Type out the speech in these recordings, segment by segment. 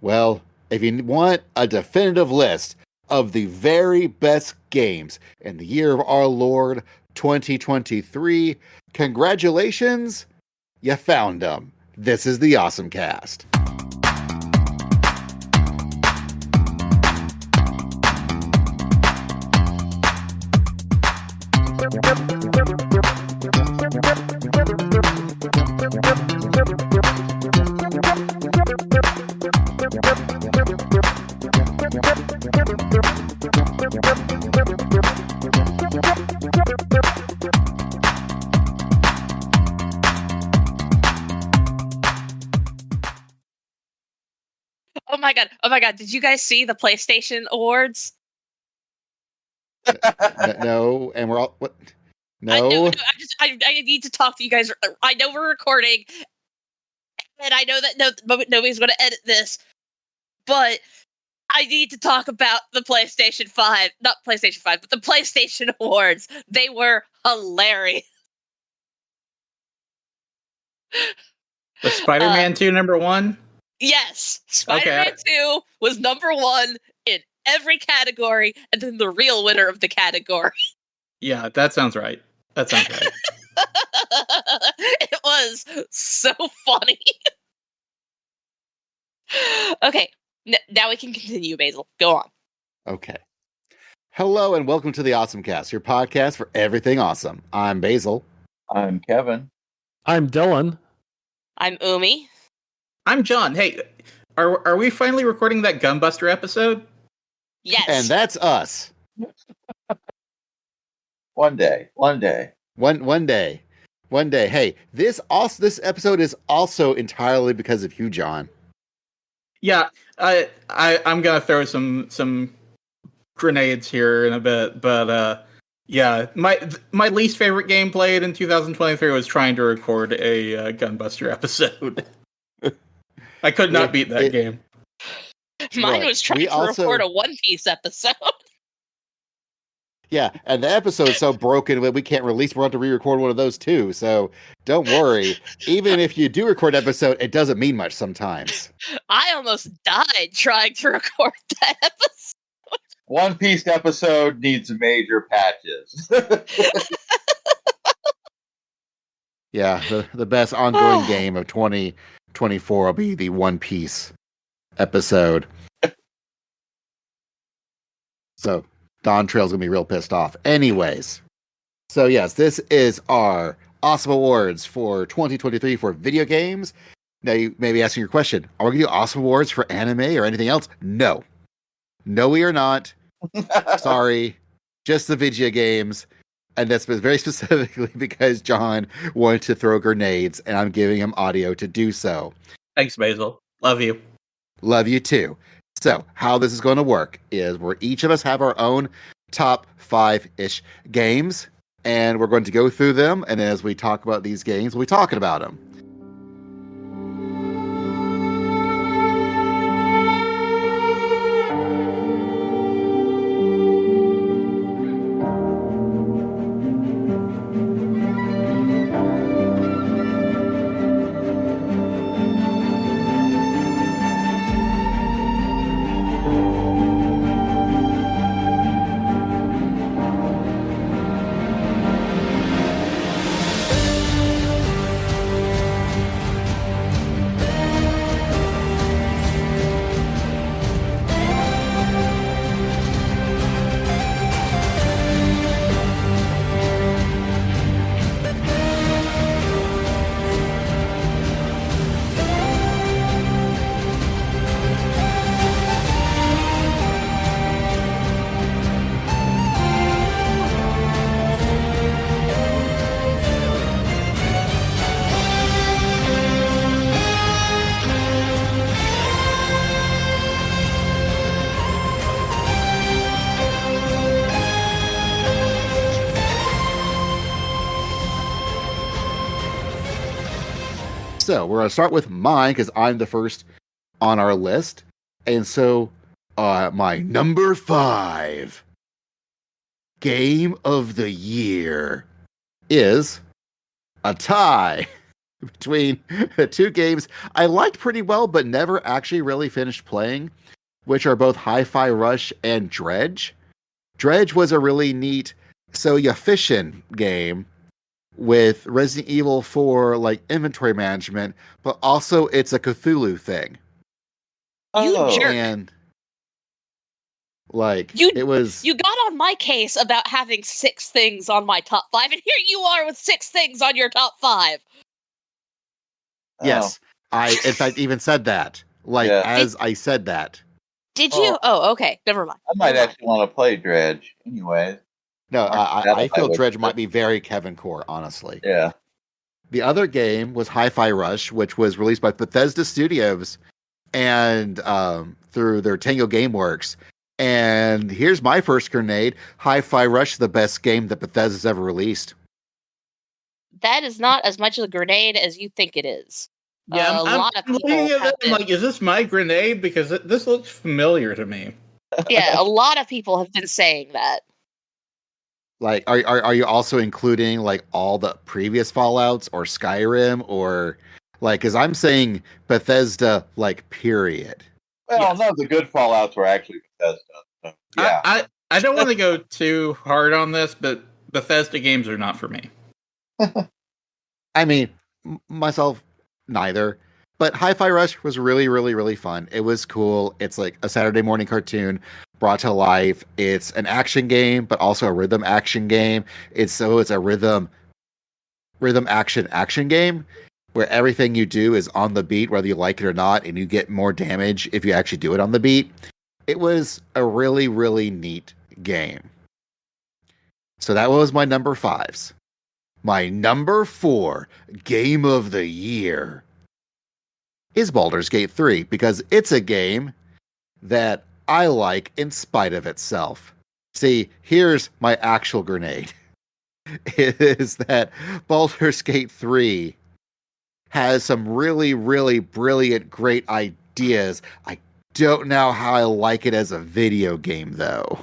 Well, if you want a definitive list of the very best games in the year of our Lord 2023, congratulations, you found them. This is the OSMcast. Oh my god, did you guys see the PlayStation Awards? No, and we're all what? No. I need to talk to you guys. I know we're recording, and I know that nobody's going to edit this, but I need to talk about the PlayStation 5, not PlayStation 5, but the PlayStation Awards. They were hilarious. Was Spider-Man 2 number one? Yes, Spider-Man 2 was number one in every category, and then the real winner of the category. Yeah, that sounds right. It was so funny. Okay, now we can continue, Basil. Go on. Okay. Hello and welcome to the OSMcast, your podcast for everything awesome. I'm Basil. I'm Kevin. I'm Dylan. I'm Umi. I'm John. Hey, are we finally recording that Gunbuster episode? Yes. And that's us. One day. One day. Hey, this episode is also entirely because of you, John. Yeah, I'm gonna throw some grenades here in a bit, but yeah, my least favorite game played in 2023 was trying to record a Gunbuster episode. I could not beat that game. Mine was trying to record a One Piece episode. Yeah, and the episode's so broken that we can't release. We'll have to re-record one of those too. So don't worry. Even if you do record an episode, it doesn't mean much sometimes. I almost died trying to record that episode. One Piece episode needs major patches. Yeah, the best ongoing game of 2024 will be the One Piece episode. So Don Trail's gonna be real pissed off. Anyways, so yes, this is our OSMawards for 2023 for video games. Now you may be asking your question: are we gonna do OSMawards for anime or anything else? No, we are not. Sorry, just the video games, and that's very specifically because John wanted to throw grenades, and I'm giving him audio to do so. Thanks, Basil. Love you. Love you too. So, how this is going to work is where each of us have our own top 5-ish games, and we're going to go through them, and as we talk about these games, we'll be talking about them. So we're going to start with mine because I'm the first on our list. And so my number 5 game of the year is a tie between the two games I liked pretty well, but never actually really finished playing, which are both Hi-Fi Rush and Dredge. Dredge was a really neat fishing game with Resident Evil 4 like inventory management, but also it's a Cthulhu thing. You Oh. jerk. And like You it got on my case about having 6 things on my top 5, and here you are with 6 things on your top 5. yes, I in fact even said that. Like Yeah. as I said that. Did you? Oh, okay. Never mind. I might actually want to play Dredge anyway. No, I feel would- Dredge might be very Kevin Core, honestly. Yeah. The other game was Hi-Fi Rush, which was released by Bethesda Studios and through their Tango Gameworks. And here's my first grenade. Hi-Fi Rush is the best game that Bethesda's ever released. That is not as much of a grenade as you think it is. Yeah, A lot of I'm people looking at have it, I'm like, is this my grenade? Because this looks familiar to me. Yeah, a lot of people have been saying that. Like, are you also including like all the previous Fallouts or Skyrim or like? Because I'm saying Bethesda, like, period. Well, Yes. none of the good Fallouts were actually Bethesda. So, yeah. I don't want to go too hard on this, but Bethesda games are not for me. I mean, myself, neither. But Hi-Fi Rush was really, really, really fun. It was cool. It's like a Saturday morning cartoon brought to life. It's an action game, but also a rhythm action game. It's a rhythm action game where everything you do is on the beat, whether you like it or not, and you get more damage if you actually do it on the beat. It was a really, really neat game. So that was my number 5s. My number 4 game of the year is Baldur's Gate 3, because it's a game that I like in spite of itself. See, here's my actual grenade. It is that Baldur's Gate 3 has some really, really brilliant, great ideas. I don't know how I like it as a video game, though.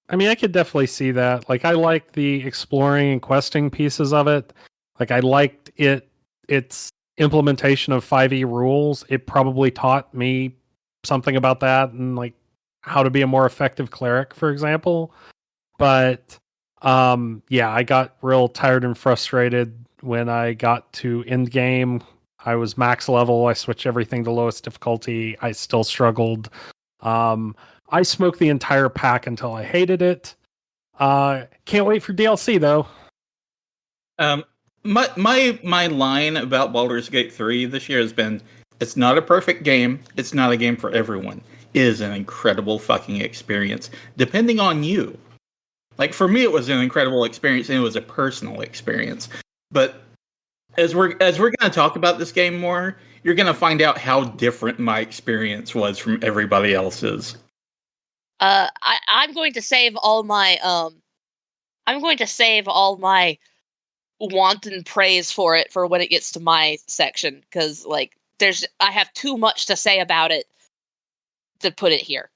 I mean, I could definitely see that. Like, I like the exploring and questing pieces of it. Like, I liked its implementation of 5e rules. It probably taught me something about that and like how to be a more effective cleric, for example. But yeah, I got real tired and frustrated when I got to end game. I was max level. I switched everything to lowest difficulty. I still struggled. I smoked the entire pack until I hated it. Can't wait for DLC though. My line about Baldur's Gate 3 this year has been, it's not a perfect game. It's not a game for everyone. It is an incredible fucking experience, depending on you. Like, for me, it was an incredible experience, and it was a personal experience. But as we're going to talk about this game more, you're going to find out how different my experience was from everybody else's. I'm going to save all my wanton praise for it for when it gets to my section, because like I have too much to say about it to put it here.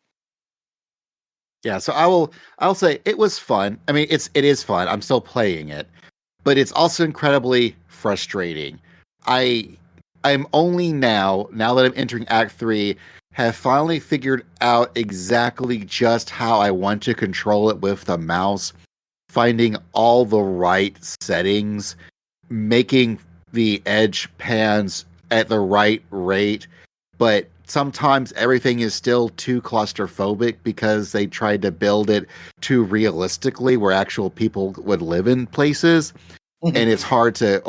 Yeah, so I'll say it was fun. I mean, it is fun. I'm still playing it, but it's also incredibly frustrating. I'm only now that I'm entering Act 3, have finally figured out exactly just how I want to control it with the mouse, finding all the right settings, making the edge pans at the right rate, but sometimes everything is still too claustrophobic because they tried to build it too realistically where actual people would live in places. And it's hard to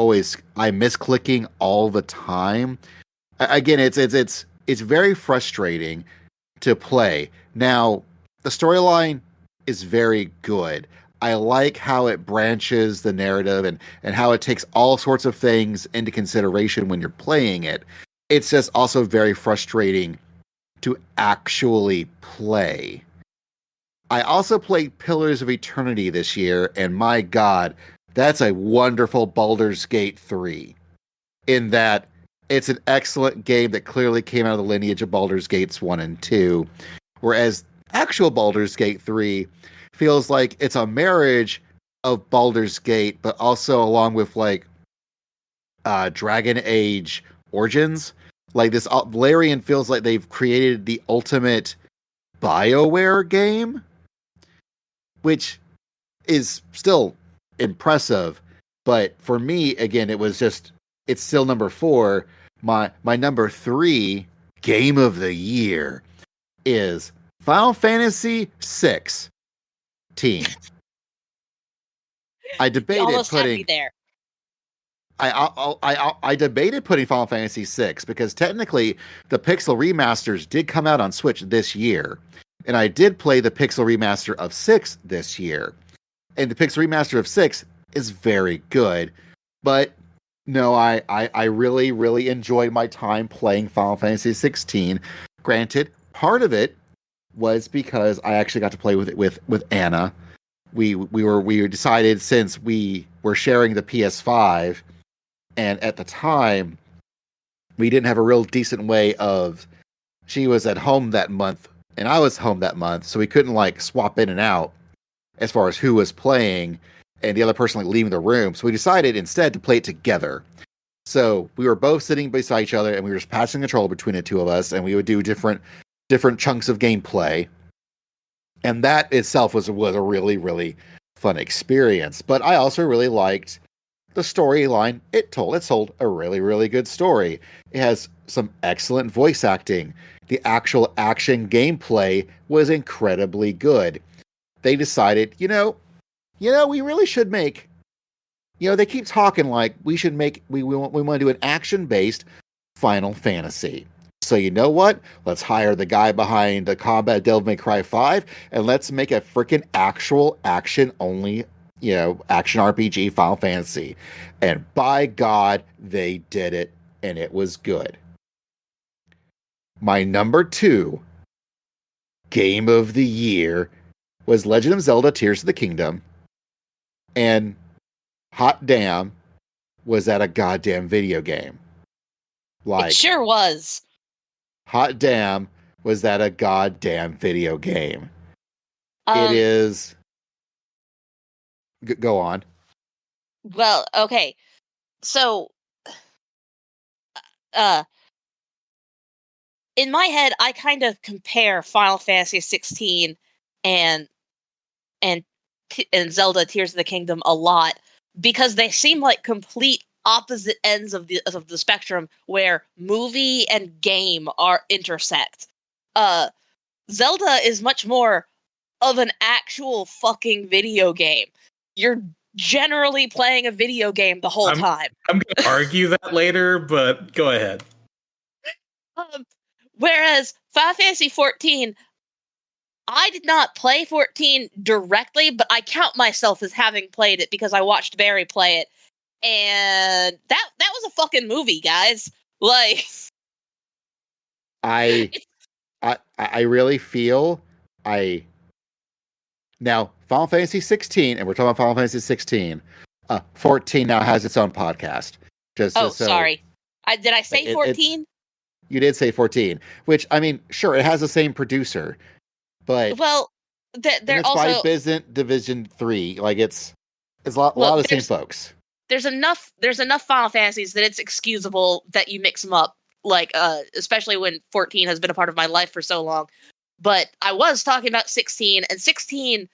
I miss clicking all the time. Again, it's very frustrating to play. Now, the storyline is very good. I like how it branches the narrative and how it takes all sorts of things into consideration when you're playing it. It's just also very frustrating to actually play. I also played Pillars of Eternity this year, and my God, that's a wonderful Baldur's Gate 3. In that it's an excellent game that clearly came out of the lineage of Baldur's Gates 1 and 2, whereas actual Baldur's Gate 3 feels like it's a marriage of Baldur's Gate, but also along with like Dragon Age Origins. Like this, Larian feels like they've created the ultimate BioWare game, which is still impressive. But for me, again, it's still number 4. My number 3 game of the year is Final Fantasy 16. I You debated almost had me putting there. I debated putting Final Fantasy 6 because technically the Pixel remasters did come out on Switch this year, and I did play the Pixel remaster of 6 this year, and the Pixel remaster of 6 is very good. But no, I really enjoyed my time playing Final Fantasy 16. Granted, part of it was because I actually got to play with it with Anna. We decided, since we were sharing the PS5, and at the time we didn't have a real decent way of, she was at home that month and I was home that month, so we couldn't like swap in and out as far as who was playing and the other person like leaving the room. So we decided instead to play it together. So we were both sitting beside each other and we were just passing control between the two of us, and we would do different chunks of gameplay. And that itself was a really fun experience. But I also really liked the storyline it told. It told a really good story. It has some excellent voice acting. The actual action gameplay was incredibly good. They decided, we really should make, they keep talking like we want to do an action-based Final Fantasy. So you know what? Let's hire the guy behind the Combat Devil May Cry 5 and let's make a freaking actual action-only, action RPG Final Fantasy. And by God, they did it, and it was good. My number 2 game of the year was Legend of Zelda Tears of the Kingdom. And hot damn, was that a goddamn video game. It sure was. Hot damn, was that a goddamn video game. It is... Go on. Well, okay. So, in my head, I kind of compare Final Fantasy 16 and Zelda Tears of the Kingdom a lot, because they seem like complete opposite ends of the spectrum where movie and game are intersect. Zelda is much more of an actual fucking video game. You're generally playing a video game the whole time. I'm going to argue that later, but go ahead. Whereas Final Fantasy 14, I did not play 14 directly, but I count myself as having played it because I watched Barry play it, and that was a fucking movie, guys. Like, I really feel now Final Fantasy 16, and we're talking about Final Fantasy 16. 14 now has its own podcast. Just so, sorry. Did I say 14? You did say 14, which, I mean, sure, it has the same producer, but they're also by Division 3. Like it's a lot of the same folks. There's enough Final Fantasies that it's excusable that you mix them up. Like, especially when 14 has been a part of my life for so long. But I was talking about 16, and 16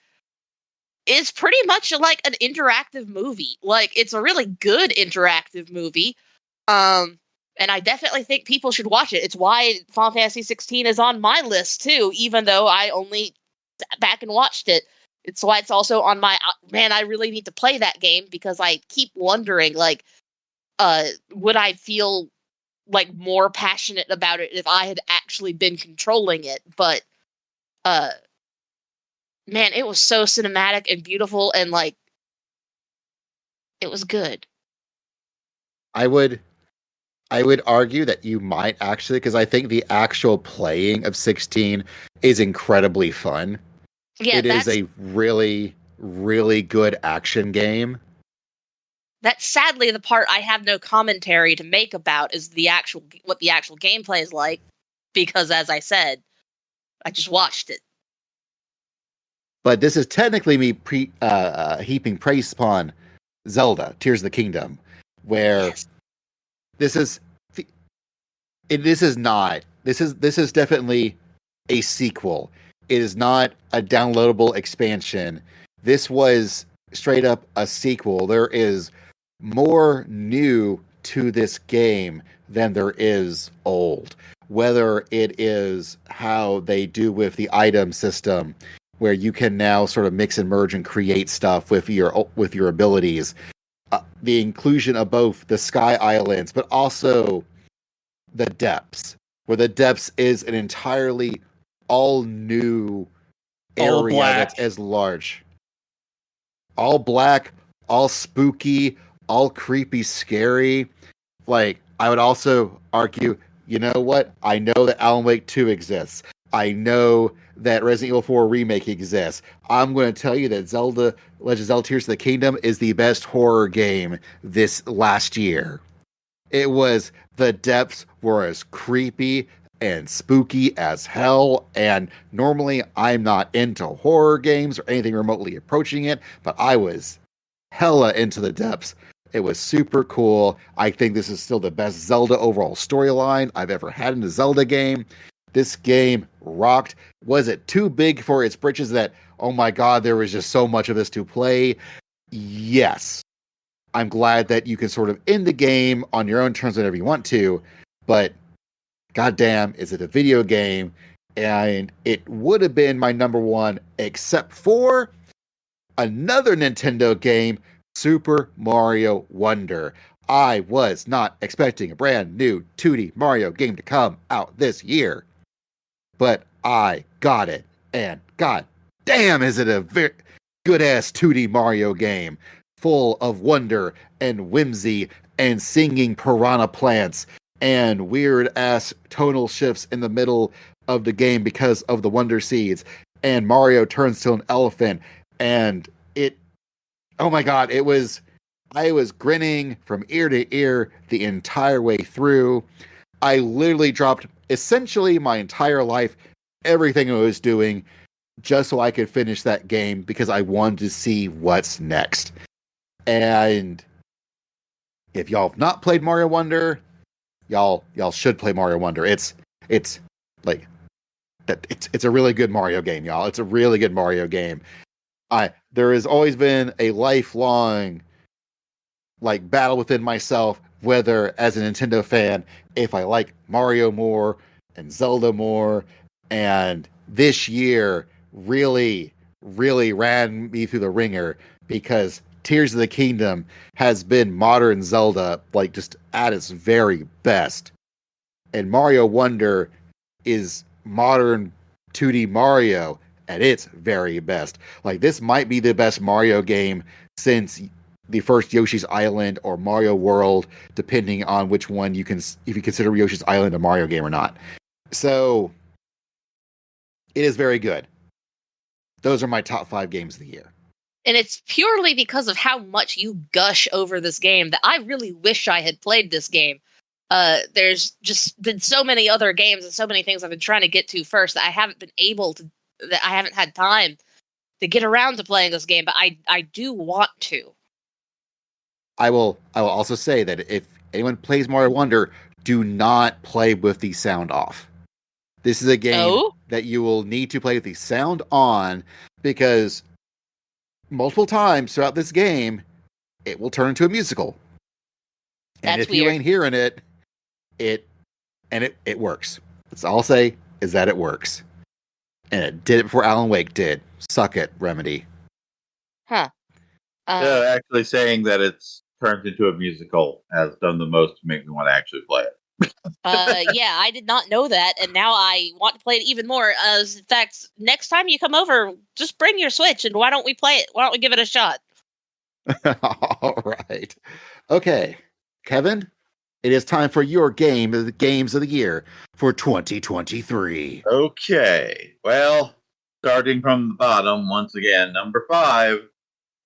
is pretty much like an interactive movie. Like, it's a really good interactive movie. And I definitely think people should watch it. It's why Final Fantasy 16 is on my list, too, even though I only sat back and watched it. It's why it's also on my... man, I really need to play that game, because I keep wondering, like, would I feel, like, more passionate about it if I had actually been controlling it? But, man, it was so cinematic and beautiful, and, like, it was good. I would argue that you might actually, because I think the actual playing of 16 is incredibly fun. Yeah, it is a really good action game. That's sadly the part I have no commentary to make about, is what the actual gameplay is like, because, as I said, I just watched it. But this is technically me heaping praise upon Zelda: Tears of the Kingdom, where this is definitely a sequel. It is not a downloadable expansion. This was straight up a sequel. There is more new to this game than there is old. Whether it is how they do with the item system, where you can now sort of mix and merge and create stuff with your abilities, the inclusion of both the Sky Islands, but also the depths, where the depths is an entirely all new area that's as large. All black, all spooky, all creepy, scary. Like, I would also argue, you know what? I know that Alan Wake 2 exists. I know that Resident Evil 4 Remake exists. I'm going to tell you that Zelda Legend of Zelda Tears of the Kingdom is the best horror game this last year. It was, the depths were as creepy and spooky as hell, and normally I'm not into horror games or anything remotely approaching it, but I was hella into the depths. It was super cool. I think this is still the best Zelda overall storyline I've ever had in a Zelda game. This game rocked. Was it too big for its britches that, oh my god, there was just so much of this to play? Yes. I'm glad that you can sort of end the game on your own terms whenever you want to, but goddamn, is it a video game? And it would have been my number one, except for another Nintendo game, Super Mario Wonder. I was not expecting a brand new 2D Mario game to come out this year, but I got it, and god damn, is it a very good-ass 2D Mario game, full of wonder and whimsy and singing piranha plants and weird-ass tonal shifts in the middle of the game because of the Wonder Seeds, and Mario turns to an elephant, and oh my god, I was grinning from ear to ear the entire way through. I literally dropped essentially my entire life, everything I was doing, just so I could finish that game because I wanted to see what's next. And if y'all have not played Mario Wonder, y'all should play Mario Wonder. It's like that. It's a really good Mario game, y'all. It's a really good Mario game. There has always been a lifelong like battle within myself, whether as a Nintendo fan, if I like Mario more and Zelda more, and this year really ran me through the ringer because Tears of the Kingdom has been modern Zelda, like just at its very best. And Mario Wonder is modern 2D Mario at its very best. Like, this might be the best Mario game since the first Yoshi's Island or Mario World, depending on which one you can, if you consider Yoshi's Island a Mario game or not. So, it is very good. Those are my top 5 games of the year. And it's purely because of how much you gush over this game that I really wish I had played this game. There's just been so many other games and so many things I've been trying to get to first that I haven't been able to, that I haven't had time to get around to playing this game, but I do want to. I will also say that if anyone plays Mario Wonder, do not play with the sound off. This is a game that you will need to play with the sound on, because multiple times throughout this game, it will turn into a musical. And if you ain't hearing it, it works. That's all I'll say, is that it works. And it did it before Alan Wake did. Suck it, Remedy. Huh. Actually saying that it's turned into a musical has done the most to make me want to actually play it. Yeah, I did not know that, and now I want to play it even more. In fact, next time you come over, just bring your Switch, and why don't we play it? Why don't we give it a shot? All right. Okay, Kevin, it is time for your game of the games of the year for 2023. Okay. Well, starting from the bottom, once again, number 5,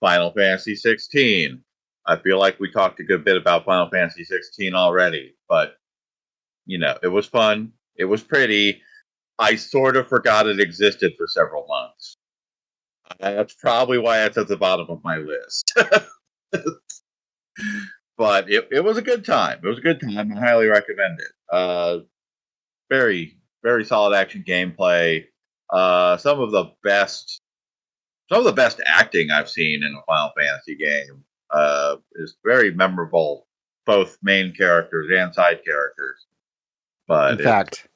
Final Fantasy 16. I feel like we talked a good bit about Final Fantasy 16 already, but, you know, it was fun. It was pretty. I sort of forgot it existed for several months. That's probably why it's at the bottom of my list. But it was a good time. It was a good time. I highly recommend it. Very, very solid action gameplay. Some of the best acting I've seen in a Final Fantasy game. Is very memorable, both main characters and side characters. But In fact,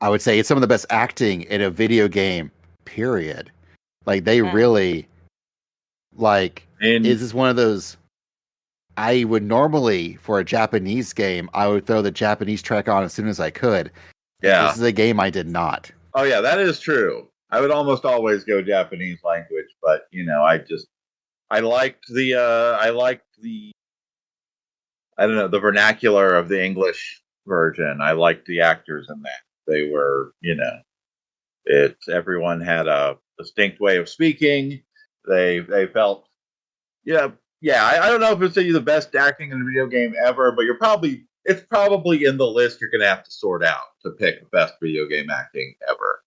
I would say it's some of the best acting in a video game, period. Like, they really, this is one of those, I would normally, for a Japanese game, I would throw the Japanese track on as soon as I could. yeah. This is a game I did not. Oh yeah, that is true. I would almost always go Japanese language, but I liked the the vernacular of the English version. I liked the actors in that. They were, everyone had a distinct way of speaking. They felt, I don't know if it's the best acting in a video game ever, but it's probably in the list you're going to have to sort out to pick the best video game acting ever.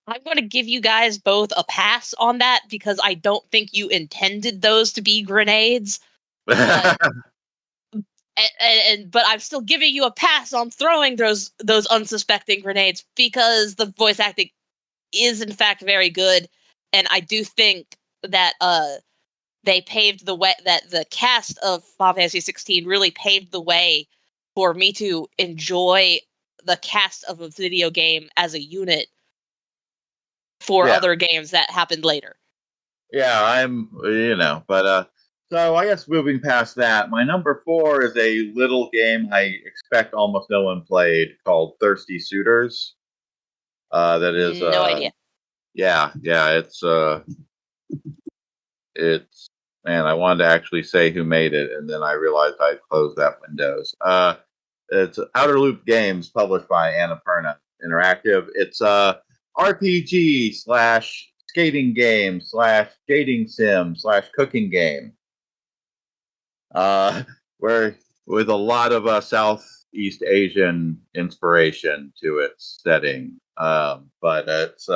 I'm going to give you guys both a pass on that because I don't think you intended those to be grenades. But I'm still giving you a pass on throwing those unsuspecting grenades because the voice acting is in fact very good, and I do think that they paved the way, that the cast of Final Fantasy 16 really paved the way for me to enjoy the cast of a video game as a unit for other games that happened later. Yeah, so I guess moving past that, my number 4 is a little game I expect almost no one played called Thirsty Suitors. That is no idea. Yeah, it's man, I wanted to actually say who made it, and then I realized I'd closed that Windows. It's Outer Loop Games, published by Annapurna Interactive. It's RPG / skating game / dating sim / cooking game. Where with a lot of Southeast Asian inspiration to its setting. But it's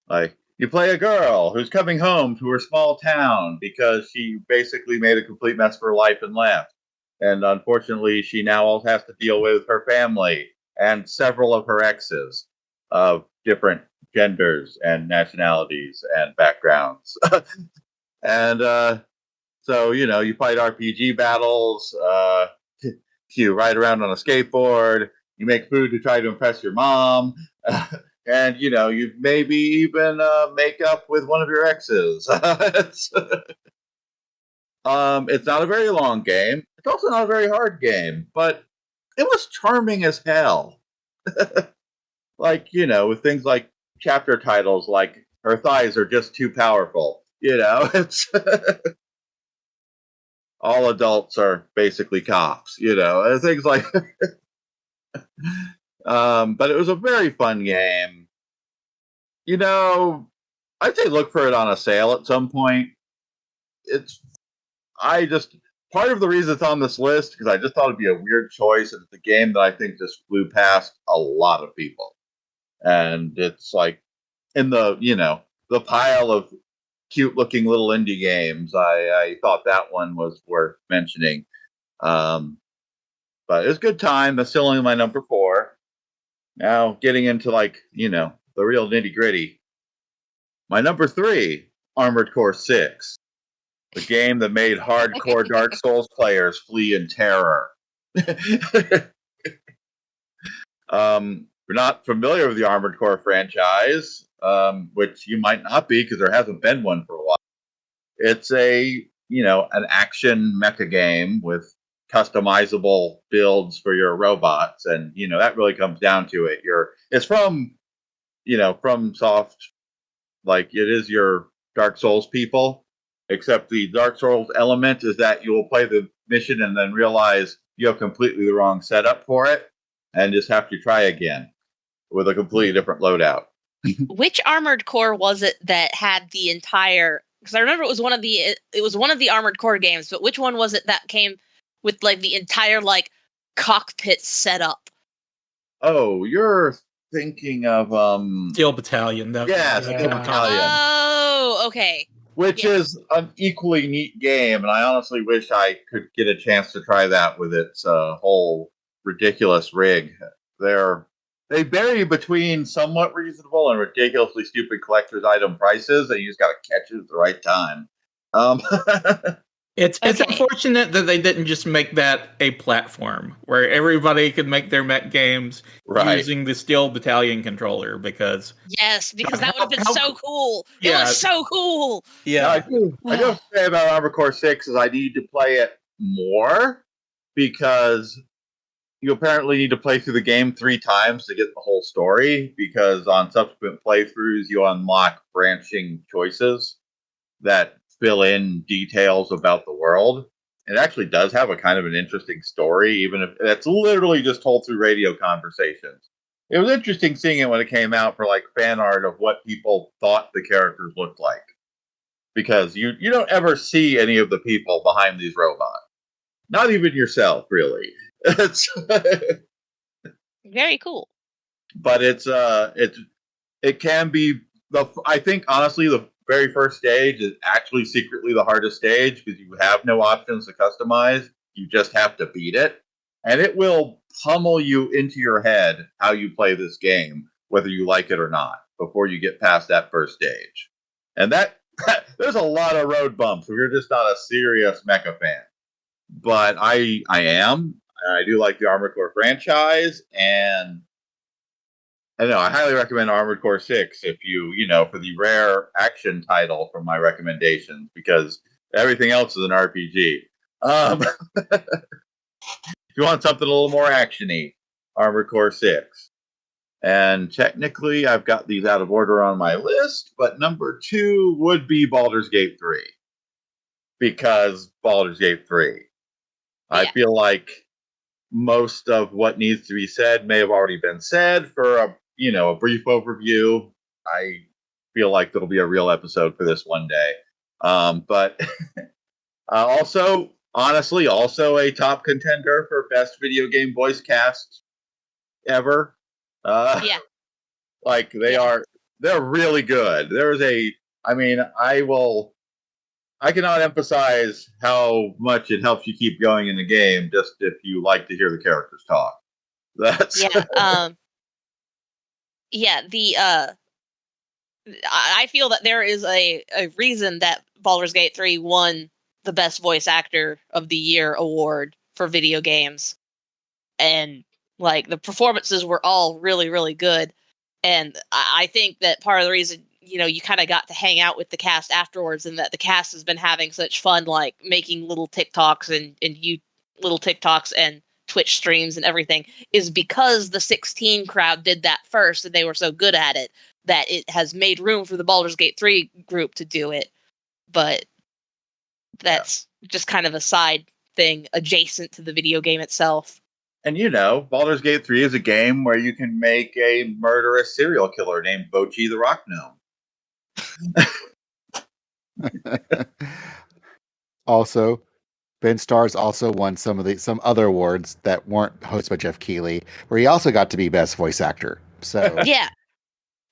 like you play a girl who's coming home to her small town because she basically made a complete mess of her life and left. And unfortunately, she now also has to deal with her family and several of her exes of different genders and nationalities and backgrounds. And so, you fight RPG battles, you ride around on a skateboard, you make food to try to impress your mom, and, you maybe even make up with one of your exes. It's not a very long game. It's also not a very hard game, but it was charming as hell. With things like chapter titles like Her Thighs Are Just Too Powerful. It's all adults are basically cops, things like but it was a very fun game. I'd say look for it on a sale at some point. Part of the reason it's on this list, because I just thought it'd be a weird choice, and it's a game that I think just flew past a lot of people. And it's like in the pile of cute looking little indie games, I thought that one was worth mentioning. But it was a good time. That's still only my number 4. Now getting into the real nitty gritty. My number 3, Armored Core 6. The game that made hardcore Dark Souls players flee in terror. If you're not familiar with the Armored Core franchise, which you might not be because there hasn't been one for a while, it's an action mecha game with customizable builds for your robots, and that really comes down to it. It's from FromSoft, it is your Dark Souls people. Except the Dark Souls element is that you will play the mission and then realize you have completely the wrong setup for it and just have to try again with a completely different loadout. Which Armored Core was it that had the entire? Because I remember it was one of the Armored Core games, but which one was it that came with the entire cockpit setup? Oh, you're thinking of Steel Battalion. That yeah, was- Steel Yeah. Battalion, Oh, okay. which Yeah. is an equally neat game, and I honestly wish I could get a chance to try that with its whole ridiculous rig. They vary between somewhat reasonable and ridiculously stupid collector's item prices, and you just got to catch it at the right time. It's Okay. unfortunate that they didn't just make that a platform where everybody could make their mech games Right. using the Steel Battalion controller, because Yes, because that would have been How- so cool. It Yeah. was so cool. Now, I do have to say about Armored Core 6 is I need to play it more because you apparently need to play through the game 3 times to get the whole story, because on subsequent playthroughs you unlock branching choices that fill in details about the world. It actually does have a kind of an interesting story, even if it's literally just told through radio conversations. It was interesting seeing it when it came out for like fan art of what people thought the characters looked like, because you don't ever see any of the people behind these robots, not even yourself, really. It's Very cool. but it can be I think honestly the very first stage is actually secretly the hardest stage, because you have no options to customize. You just have to beat it, and it will pummel you into your head how you play this game, whether you like it or not, before you get past that first stage. And that there's a lot of road bumps if you're just not a serious mecha fan. But I am. I do like the Armored Core franchise, and I know I highly recommend Armored Core 6 if you for the rare action title from my recommendations, because everything else is an RPG. If you want something a little more actiony, Armored Core 6. And technically, I've got these out of order on my list, but number 2 would be Baldur's Gate 3, because Baldur's Gate 3. I Yeah. feel like most of what needs to be said may have already been said. For a brief overview, I feel like there'll be a real episode for this one day. But also, honestly, also a top contender for best video game voice cast ever. Yeah. Like they're really good. I cannot emphasize how much it helps you keep going in the game just if you like to hear the characters talk. That's Yeah. Yeah. I feel that there is a reason that Baldur's Gate 3 won the Best Voice Actor of the Year award for video games, and like the performances were all really, really good. And I think that part of the reason, you kind of got to hang out with the cast afterwards, and that the cast has been having such fun, like making little TikToks little TikToks and Twitch streams and everything, is because the 16 crowd did that first, and they were so good at it that it has made room for the Baldur's Gate 3 group to do it. But that's just kind of a side thing adjacent to the video game itself. And Baldur's Gate 3 is a game where you can make a murderous serial killer named Bochi the Rock Gnome. Also, Ben Starr's also won some other awards that weren't hosted by Jeff Keighley, where he also got to be best voice actor. So Yeah.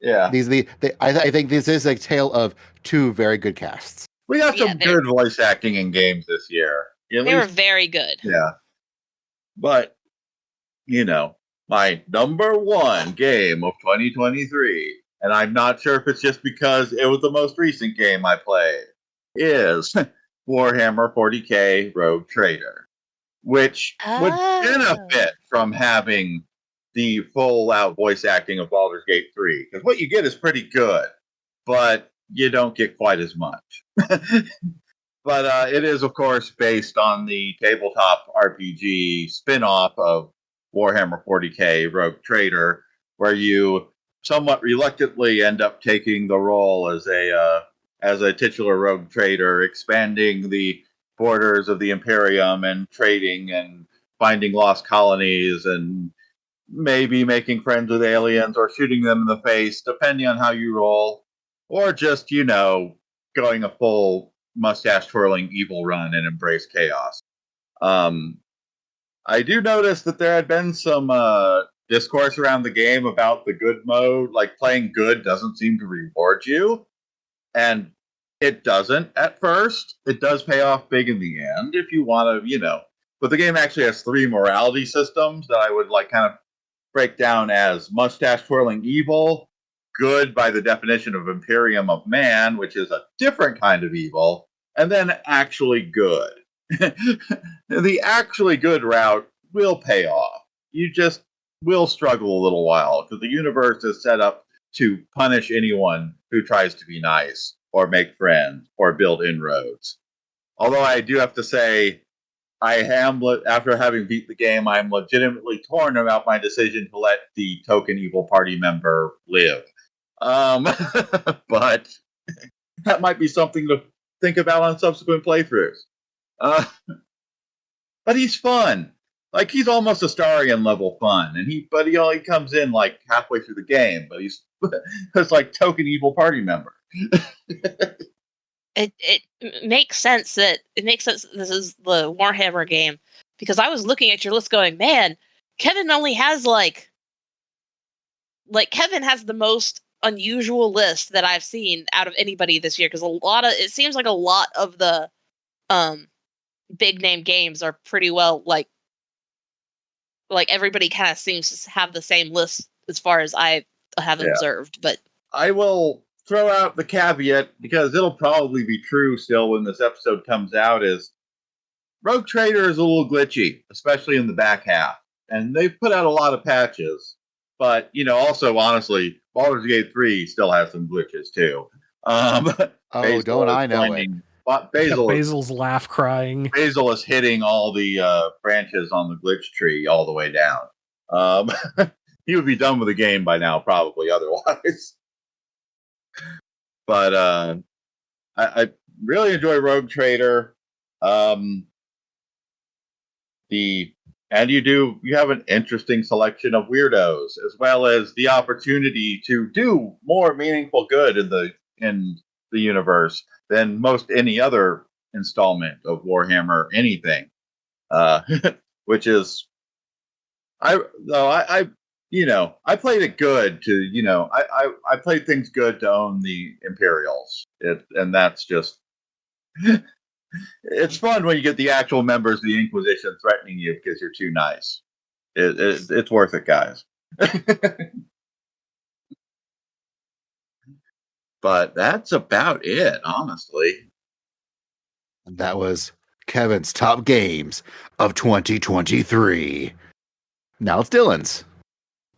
Yeah. I think this is a tale of 2 very good casts. We got some they're- good voice acting in games this year. At They were least, very good. yeah. But, my number 1 game of 2023, and I'm not sure if it's just because it was the most recent game I played, is Warhammer 40k Rogue Trader, which would benefit from having the full-out voice acting of Baldur's Gate 3, because what you get is pretty good, but you don't get quite as much. But it is, of course, based on the tabletop RPG spin-off of Warhammer 40k Rogue Trader, where you somewhat reluctantly end up taking the role as a titular rogue trader, expanding the borders of the Imperium and trading and finding lost colonies and maybe making friends with aliens or shooting them in the face, depending on how you roll, or just, going a full mustache-twirling evil run and embrace chaos. I do notice that there had been some discourse around the game about the good mode. Like, playing good doesn't seem to reward you. And it doesn't at first. It does pay off big in the end if you want to, But the game actually has 3 morality systems that I would like kind of break down as mustache twirling evil, good by the definition of Imperium of Man, which is a different kind of evil, and then actually good. The actually good route will pay off. You just will struggle a little while because the universe is set up to punish anyone who tries to be nice or make friends or build inroads. Although I do have to say, I am, after having beat the game, I'm legitimately torn about my decision to let the token evil party member live. But that might be something to think about on subsequent playthroughs. But he's fun. Like, he's almost Astarion level fun, but he only comes in like halfway through the game. But he's like token evil party member. It makes sense that this is the Warhammer game, because I was looking at your list going, man, Kevin only has like Kevin has the most unusual list that I've seen out of anybody this year, because it seems like a lot of the big name games are pretty well like everybody kind of seems to have the same list as far as I have observed. But I will throw out the caveat, because it'll probably be true still when this episode comes out, is Rogue Trader is a little glitchy, especially in the back half. And they've put out a lot of patches. But, also, honestly, Baldur's Gate 3 still has some glitches, too. Don't I know it. Basil's laugh crying. Basil is hitting all the branches on the glitch tree all the way down. He would be done with the game by now, probably, otherwise. But I really enjoy Rogue Trader. You have an interesting selection of weirdos, as well as the opportunity to do more meaningful good in the universe than most any other installment of Warhammer anything. Which is, I played it good to, I played things good to own the Imperials. And that's just, it's fun when you get the actual members of the Inquisition threatening you because you're too nice. It's worth it, guys. But that's about it, honestly. That was Kevin's top games of 2023. Now it's Dylan's.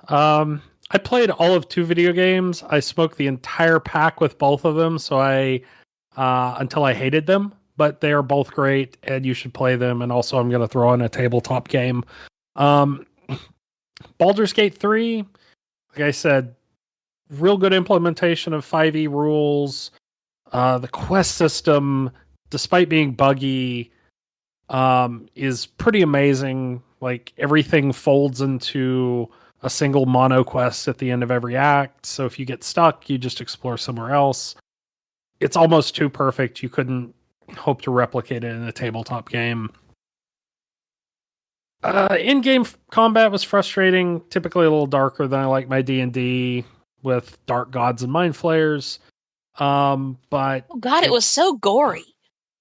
I played all of 2 video games. I smoked the entire pack with both of them, so until I hated them. But they are both great, and you should play them. And also, I'm going to throw in a tabletop game. Baldur's Gate 3, like I said, real good implementation of 5e rules. The quest system, despite being buggy, is pretty amazing. Like, everything folds into a single mono quest at the end of every act. So if you get stuck, you just explore somewhere else. It's almost too perfect. You couldn't hope to replicate it in a tabletop game. In-game combat was frustrating, typically a little darker than I like my D&D with dark gods and mind flayers. But oh god, it was so gory.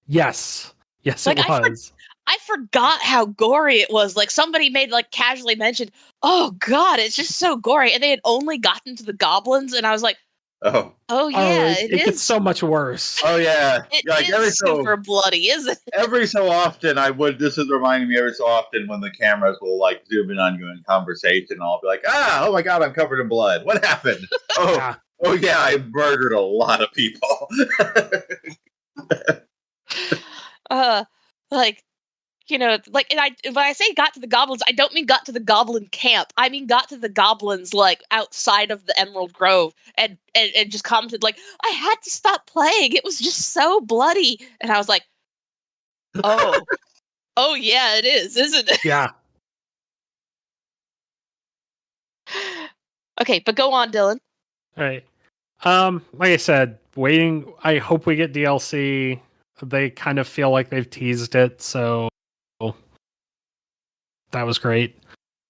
Yes, it was. I forgot how gory it was. Like, somebody casually mentioned, oh god, it's just so gory, and they had only gotten to the goblins, and I was like, oh yeah, it is. Gets so much worse. Oh yeah, it is super bloody, isn't it? Every so often, this is reminding me every so often when the cameras will zoom in on you in conversation, I'll be like, oh my god, I'm covered in blood. What happened? Oh yeah, I murdered a lot of people. And when I say got to the goblins, I don't mean got to the goblin camp. I mean got to the goblins outside of the Emerald Grove, and just commented I had to stop playing. It was just so bloody, and I was like, oh yeah, it is, isn't it? Yeah. Okay, but go on, Dylan. All right. Like I said, waiting. I hope we get DLC. They kind of feel like they've teased it, so that was great.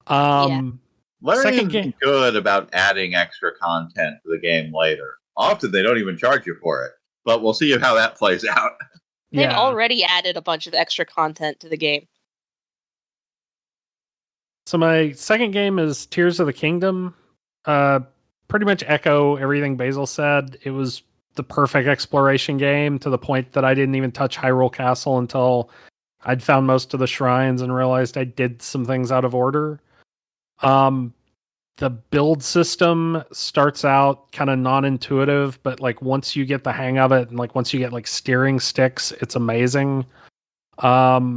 Yeah. Learning Second is game. good about adding extra content to the game later. Often they don't even charge you for it, but we'll see how that plays out. They've Yeah. already added a bunch of extra content to the game. So my second game is Tears of the Kingdom. Pretty much echo everything Basil said. It was the perfect exploration game to the point that I didn't even touch Hyrule Castle until I'd found most of the shrines and realized I did some things out of order. The build system starts out kind of non-intuitive, but like once you get the hang of it and like once you get like steering sticks, it's amazing. Yeah,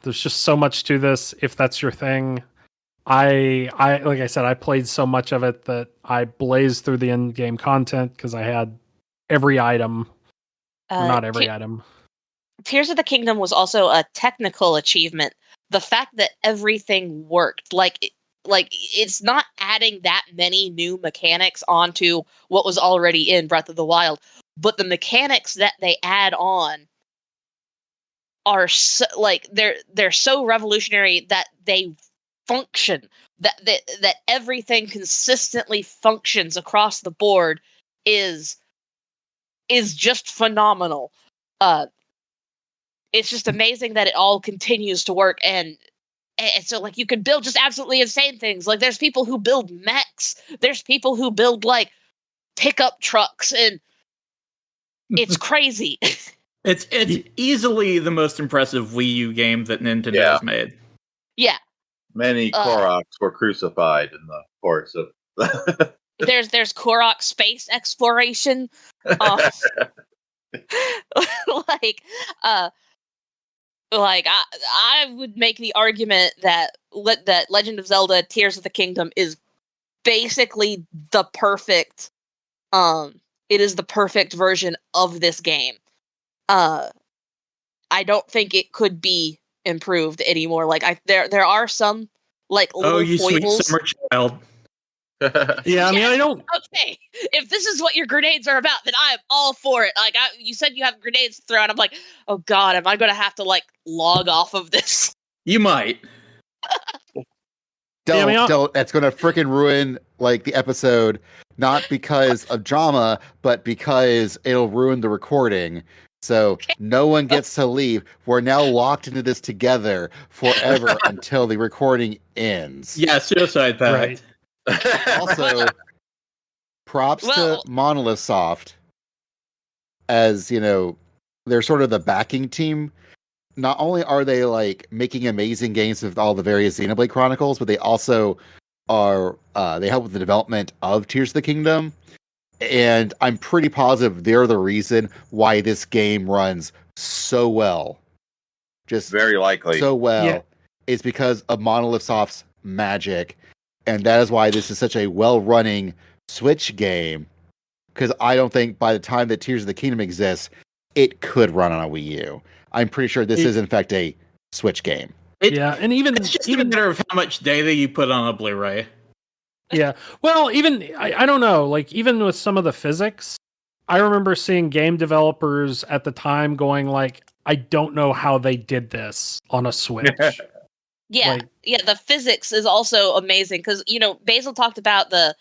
there's just so much to this if that's your thing. I like I said, I played so much of it that I blazed through the end game content because I had every item. Not every item. Tears of the Kingdom was also a technical achievement. The fact that everything worked, like it's not adding that many new mechanics onto what was already in Breath of the Wild, but the mechanics that they add on are so, like they're so revolutionary that they function. That everything consistently functions across the board is just phenomenal. It's just amazing that it all continues to work, and so like you can build just absolutely insane things. Like there's people who build mechs, there's people who build like pickup trucks, and it's crazy. It's easily the most impressive Wii U game that Nintendo has made. Yeah. Many Koroks were crucified in the course of. there's Korok space exploration. Like I would make the argument that that Legend of Zelda: Tears of the Kingdom is basically the perfect. It is the perfect version of this game. I don't think it could be improved anymore. Like there are some like little you foibles. sweet summer child. Yeah, I mean, I don't. Okay, if this is what your grenades are about, then I am all for it. Like you said, you have grenades to throw out. I'm like, oh god, am I going to have to like log off of this? You might. Don't. That's going to freaking ruin like the episode, not because of drama, but because it'll ruin the recording. So no one gets to leave. We're now locked into this together forever until the recording ends. Yeah, suicide pact. Right. Also, props to Monolith Soft, as you know, they're sort of the backing team. Not only are they like making amazing games with all the various Xenoblade Chronicles, but they also are they help with the development of Tears of the Kingdom. And I'm pretty positive they're the reason why this game runs so well. Just very likely. So well. It's because of Monolith Soft's magic. And that is why this is such a well-running Switch game. Because I don't think by the time that Tears of the Kingdom exists, it could run on a Wii U. I'm pretty sure this is, in fact, a Switch game. And even it's just a matter of how much data you put on a Blu-ray. Yeah. Well, even, I don't know, like, even with some of the physics, I remember seeing game developers at the time going, like, I don't know how they did this on a Switch. Yeah. The physics is also amazing because, you know, Basil talked about the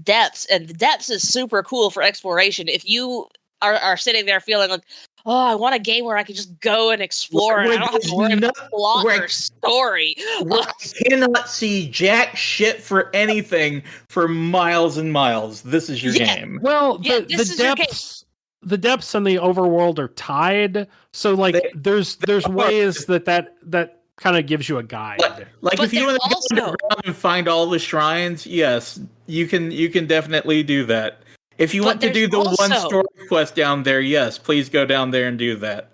depths, and the depths is super cool for exploration. If you are sitting there feeling like, oh, I want a game where I can just go and explore and I don't have to worry about plot or story. I cannot see jack shit for anything for miles and miles. This is your game. Well, the depths and the overworld are tied, so like there's ways that kind of gives you a guide. Like if you want to go underground and find all the shrines, yes, you can definitely do that. If you want to do the one story quest down there, yes, please go down there and do that.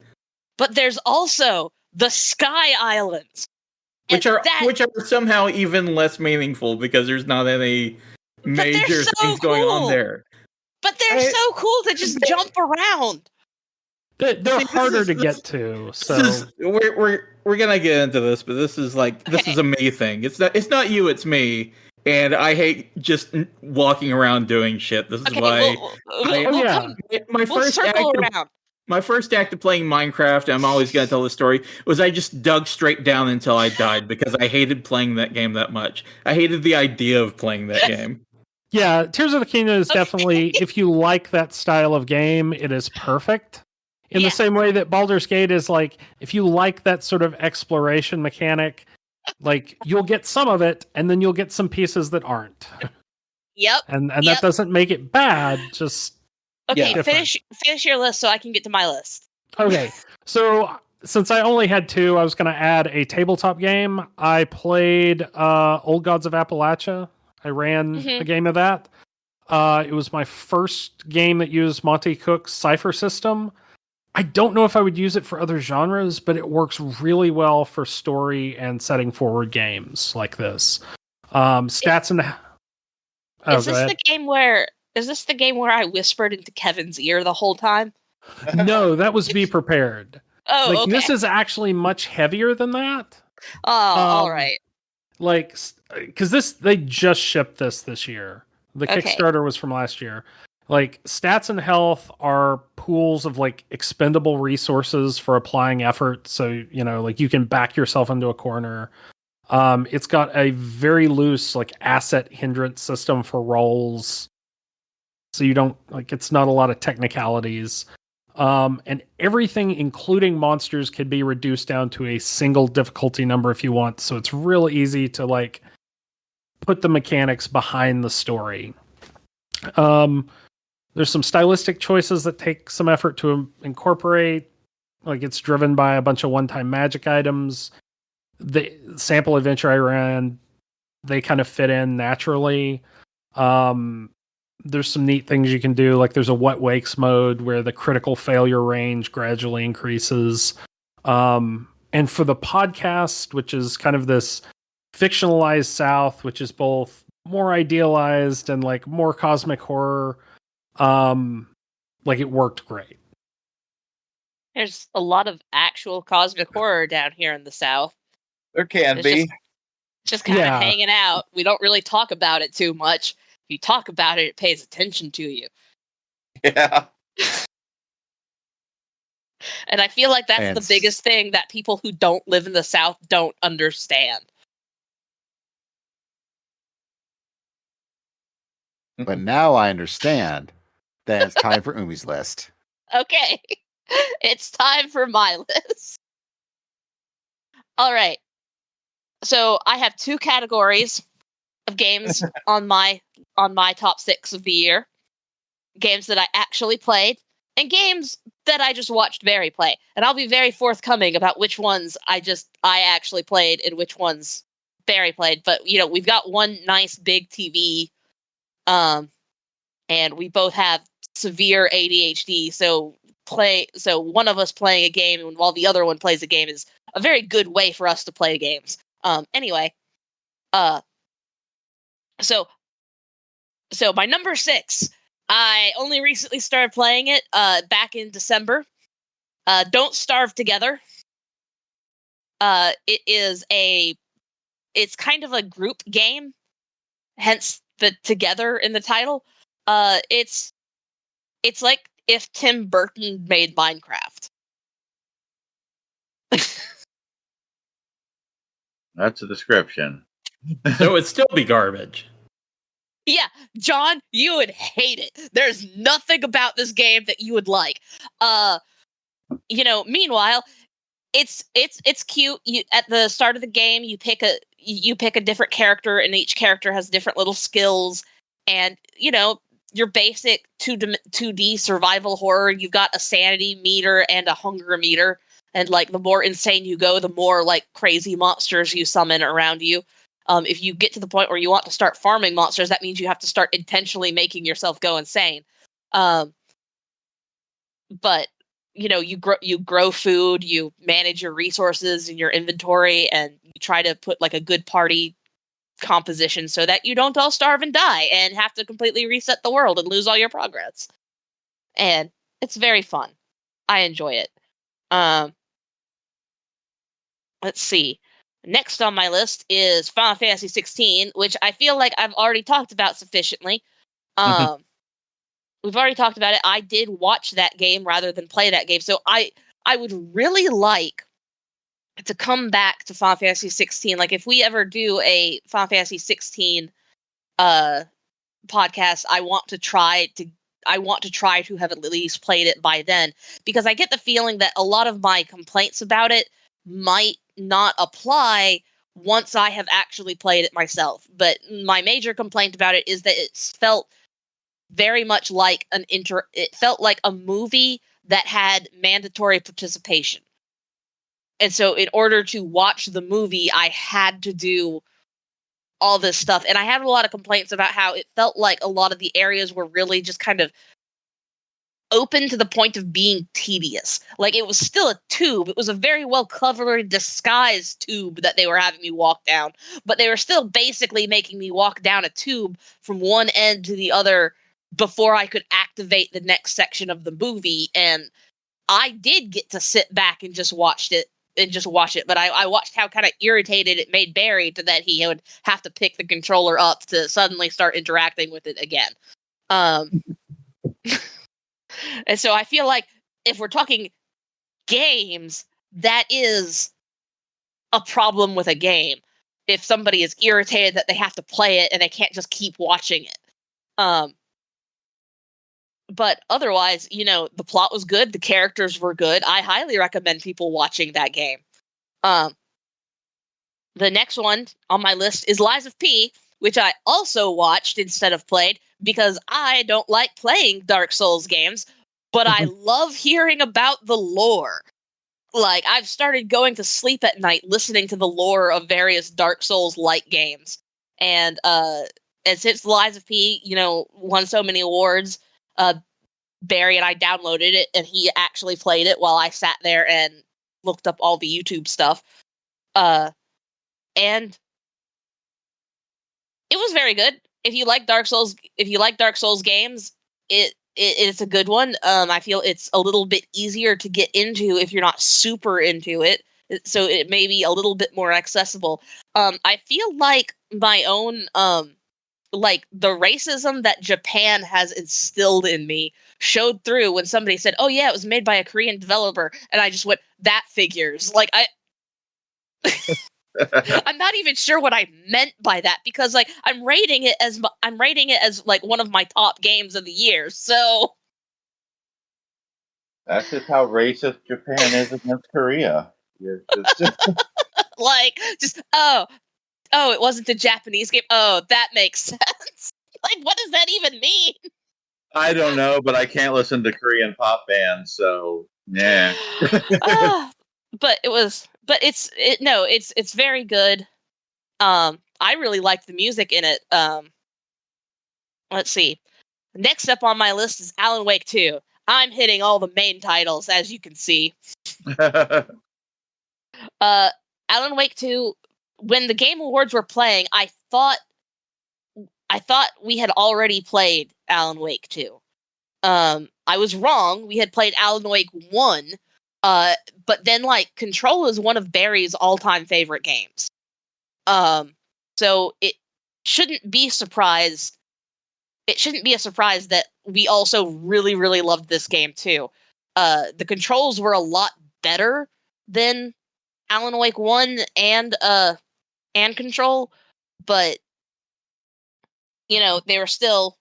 But there's also the Sky Islands, which are somehow even less meaningful because there's not any major things going on there. But they're so cool to just jump around. They're harder to get to. So we're gonna get into this, but this is a me thing. It's not you, it's me. And I hate just walking around doing shit. This is why we'll circle around. My first act of playing Minecraft, I'm always going to tell the story, was I just dug straight down until I died because I hated playing that game that much. I hated the idea of playing that game. Yeah, Tears of the Kingdom is definitely, if you like that style of game, it is perfect. In the same way that Baldur's Gate is like, if you like that sort of exploration mechanic, like you'll get some of it, and then you'll get some pieces that aren't. Yep. And that doesn't make it bad, just Okay, different. finish your list so I can get to my list. Okay, so since I only had two, I was going to add a tabletop game. I played Old Gods of Appalachia. I ran a game of that. It was my first game that used Monty Cook's Cipher system. I don't know if I would use it for other genres, but it works really well for story and setting forward games like this. Stats and Is this the game where I whispered into Kevin's ear the whole time? No, that was Be Prepared. Oh, like okay. This is actually much heavier than that. Oh, all right. Like, because they just shipped this year. The Okay. Kickstarter was from last year. Like, stats and health are pools of like expendable resources for applying effort. So, like you can back yourself into a corner. It's got a very loose like asset hindrance system for rolls. So you don't it's not a lot of technicalities. And everything, including monsters, can be reduced down to a single difficulty number if you want. So it's real easy to like put the mechanics behind the story. There's some stylistic choices that take some effort to incorporate. Like it's driven by a bunch of one-time magic items. The sample adventure I ran, they kind of fit in naturally. There's some neat things you can do. Like there's a What Wakes mode where the critical failure range gradually increases. And for the podcast, which is kind of this fictionalized South, which is both more idealized and like more cosmic horror, like it worked great. There's a lot of actual cosmic horror down here in the South. There can It's be. just kind of hanging out. We don't really talk about it too much. If you talk about it, it pays attention to you. Yeah. And I feel like that's the biggest thing that people who don't live in the South don't understand. But now I understand that it's time for Umi's list. Okay. It's time for my list. All right. So I have two categories of games on my top 6 of the year. Games that I actually played and games that I just watched Barry play. And I'll be very forthcoming about which ones I actually played and which ones Barry played. But we've got one nice big TV, and we both have severe ADHD. So one of us playing a game while the other one plays a game is a very good way for us to play games. Anyway, so my number 6, I only recently started playing it back in December. Don't Starve Together. It's kind of a group game, hence the together in the title. It's like if Tim Burton made Minecraft. That's a description. So it'd still be garbage. Yeah, John, you would hate it. There's nothing about this game that you would like. Meanwhile, it's cute. At the start of the game, you pick a different character, and each character has different little skills. And your basic 2D survival horror. You've got a sanity meter and a hunger meter, and like the more insane you go, the more like crazy monsters you summon around you. If you get to the point where you want to start farming monsters, that means you have to start intentionally making yourself go insane. But you grow food, you manage your resources in your inventory, and you try to put like a good party composition so that you don't all starve and die and have to completely reset the world and lose all your progress. And it's very fun. I enjoy it. Let's see. Next on my list is Final Fantasy 16, which I feel like I've already talked about sufficiently. we've already talked about it. I did watch that game rather than play that game. So I would really like to come back to Final Fantasy 16. Like, if we ever do a Final Fantasy 16 podcast, I want to try to have at least played it by then, because I get the feeling that a lot of my complaints about it might not apply once I have actually played it myself. But my major complaint about it is that it felt very much like it felt like a movie that had mandatory participation. And so in order to watch the movie, I had to do all this stuff. And I had a lot of complaints about how it felt like a lot of the areas were really just kind of open to the point of being tedious. Like, it was still a tube. It was a very well covered, disguised tube that they were having me walk down. But they were still basically making me walk down a tube from one end to the other before I could activate the next section of the movie. And I did get to sit back and just watch it. But I watched how kind of irritated it made Barry to that he would have to pick the controller up to suddenly start interacting with it again. And so I feel like if we're talking games, that is a problem with a game. If somebody is irritated that they have to play it and they can't just keep watching it. But otherwise, the plot was good. The characters were good. I highly recommend people watching that game. The next one on my list is Lies of P, which I also watched instead of played, because I don't like playing Dark Souls games, but I love hearing about the lore. Like, I've started going to sleep at night listening to the lore of various Dark Souls-like games. And since Lies of P, won so many awards, Barry and I downloaded it, and he actually played it while I sat there and looked up all the YouTube stuff. And it was very good. If you like Dark Souls games, it's a good one. I feel it's a little bit easier to get into if you're not super into it, so it may be a little bit more accessible. I feel like my own like the racism that Japan has instilled in me showed through when somebody said, "Oh yeah, it was made by a Korean developer," and I just went, "That figures." Like, I'm not even sure what I meant by that, because like I'm rating it as like one of my top games of the year. So That's just how racist Japan is against Korea. It's just like, just it wasn't a Japanese game. Oh, that makes sense. Like, what does that even mean? I don't know, but I can't listen to Korean pop bands, so yeah. But it's very good. I really liked the music in it. Let's see. Next up on my list is Alan Wake 2. I'm hitting all the main titles, as you can see. Alan Wake 2, when the Game Awards were playing, I thought we had already played Alan Wake 2. I was wrong. We had played Alan Wake 1, but then, like, Control is one of Barry's all-time favorite games. So it shouldn't be a surprise that we also really, really loved this game too. The controls were a lot better than Alan Wake 1 and Control, but they were still,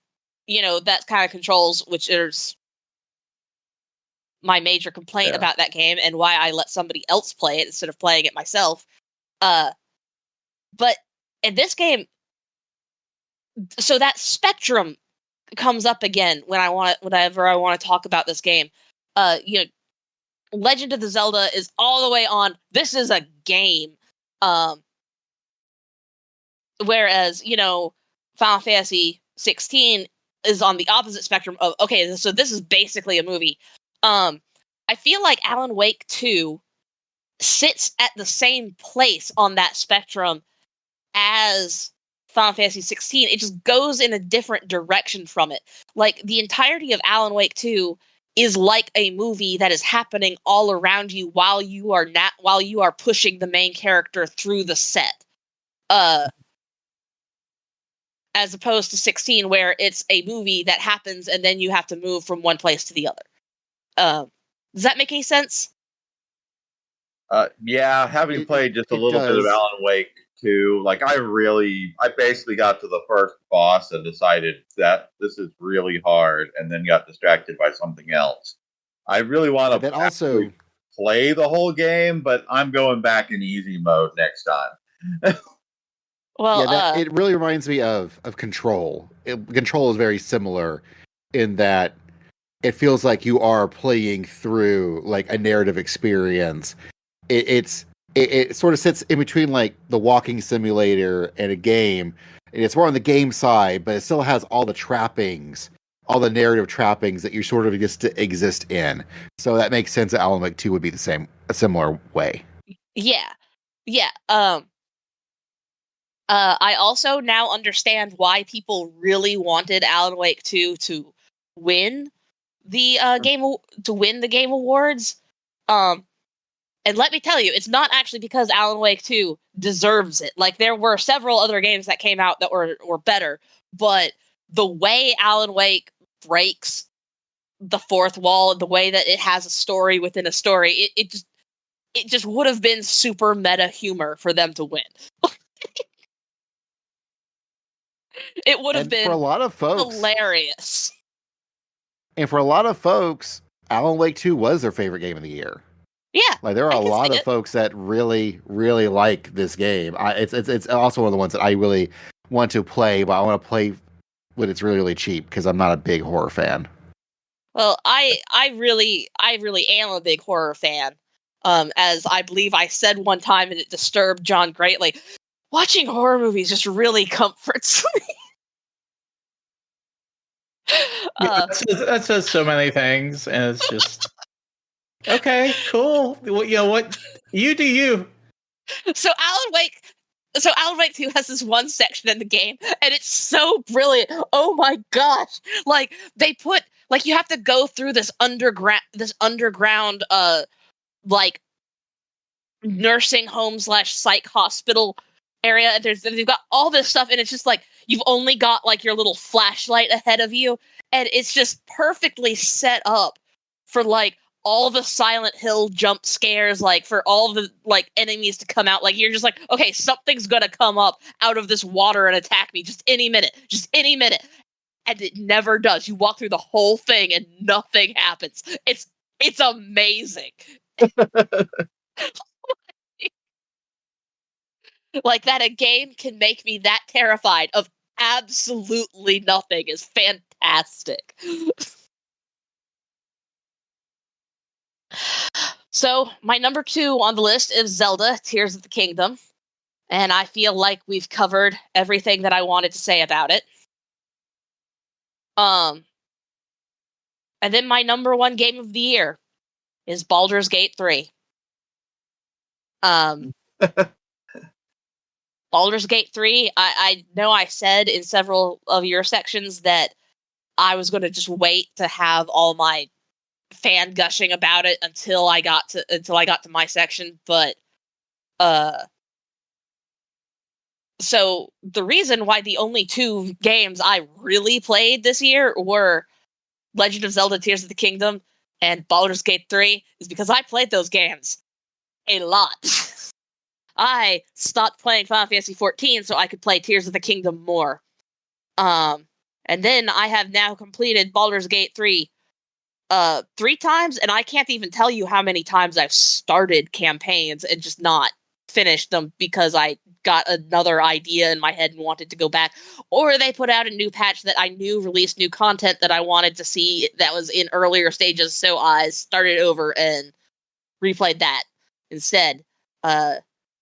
that kind of controls, which is my major complaint about that game and why I let somebody else play it instead of playing it myself. But in this game, so that spectrum comes up again whenever I want to talk about this game. Legend of the Zelda is all the way on, this is a game. Whereas, Final Fantasy 16 is on the opposite spectrum of, okay, so this is basically a movie. I feel like Alan Wake 2 sits at the same place on that spectrum as Final Fantasy 16. It just goes in a different direction from it. Like, the entirety of Alan Wake 2 is like a movie that is happening all around you while you are pushing the main character through the set. as opposed to 16, where it's a movie that happens and then you have to move from one place to the other. Does that make any sense? Yeah, having played just a little bit of Alan Wake 2, like I basically got to the first boss and decided that this is really hard, and then got distracted by something else. I really want to also play the whole game, but I'm going back in easy mode next time. Well, yeah, it really reminds me of Control. Control is very similar in that it feels like you are playing through like a narrative experience. It sort of sits in between like the walking simulator and a game, and it's more on the game side, but it still has all the trappings, all the narrative trappings that you sort of just exist in. So that makes sense that Alan Wake 2 would be a similar way. Yeah. I also now understand why people really wanted Alan Wake 2 to win the Game Awards. And let me tell you, it's not actually because Alan Wake 2 deserves it. Like, there were several other games that came out that were better, but the way Alan Wake breaks the fourth wall and the way that it has a story within a story, it just would have been super meta humor for them to win. It would have been for a lot of folks, hilarious. And for a lot of folks, Alan Wake 2 was their favorite game of the year. Yeah, like there are a lot of folks that really, really like this game. It's also one of the ones that I really want to play, but I want to play when it's really, really cheap because I'm not a big horror fan. Well, I really am a big horror fan. As I believe I said one time, and it disturbed John greatly. Watching horror movies just really comforts me. That says so many things, and it's just okay, cool. Well, you know what? You do you. So Alan Wake 2 has this one section in the game, and it's so brilliant. Oh my gosh! Like they put you have to go through this underground like nursing home / psych hospital area. And they've got all this stuff, and it's just like you've only got like your little flashlight ahead of you, and it's just perfectly set up for like all the Silent Hill jump scares, like for all the like enemies to come out. Like you're just like, okay, something's gonna come up out of this water and attack me just any minute. And it never does. You walk through the whole thing and nothing happens. It's amazing. Like that a game can make me that terrified of absolutely nothing is fantastic. So my number 2 on the list is Zelda Tears of the Kingdom, and I feel like we've covered everything that I wanted to say about it. And then my number 1 game of the year is Baldur's Gate 3. Baldur's Gate 3, I know I said in several of your sections that I was going to just wait to have all my fan gushing about it until I got to my section, but so the reason why the only 2 games I really played this year were Legend of Zelda Tears of the Kingdom and Baldur's Gate 3 is because I played those games a lot. I stopped playing Final Fantasy XIV so I could play Tears of the Kingdom more. And then I have now completed Baldur's Gate 3 3 times, and I can't even tell you how many times I've started campaigns and just not finished them because I got another idea in my head and wanted to go back. Or they put out a new patch that I knew released new content that I wanted to see that was in earlier stages, so I started over and replayed that instead.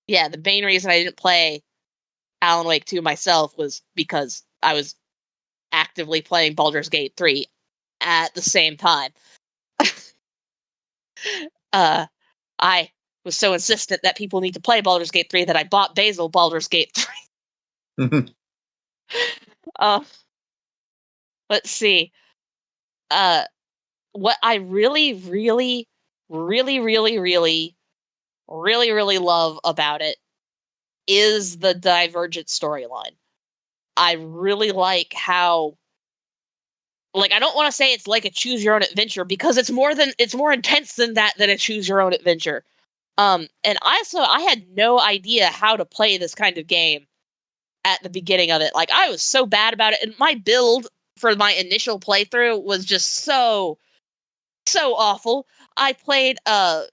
Yeah, the main reason I didn't play Alan Wake 2 myself was because I was actively playing Baldur's Gate 3 at the same time. I was so insistent that people need to play Baldur's Gate 3 that I bought Basil Baldur's Gate 3. Let's see. What I really, really, really, really, really, really, really love about it is the Divergent storyline. I really like how, like, I don't want to say it's like a choose your own adventure because it's more intense than a choose your own adventure. And I had no idea how to play this kind of game at the beginning of it. Like, I was so bad about it, and my build for my initial playthrough was just so awful. I played I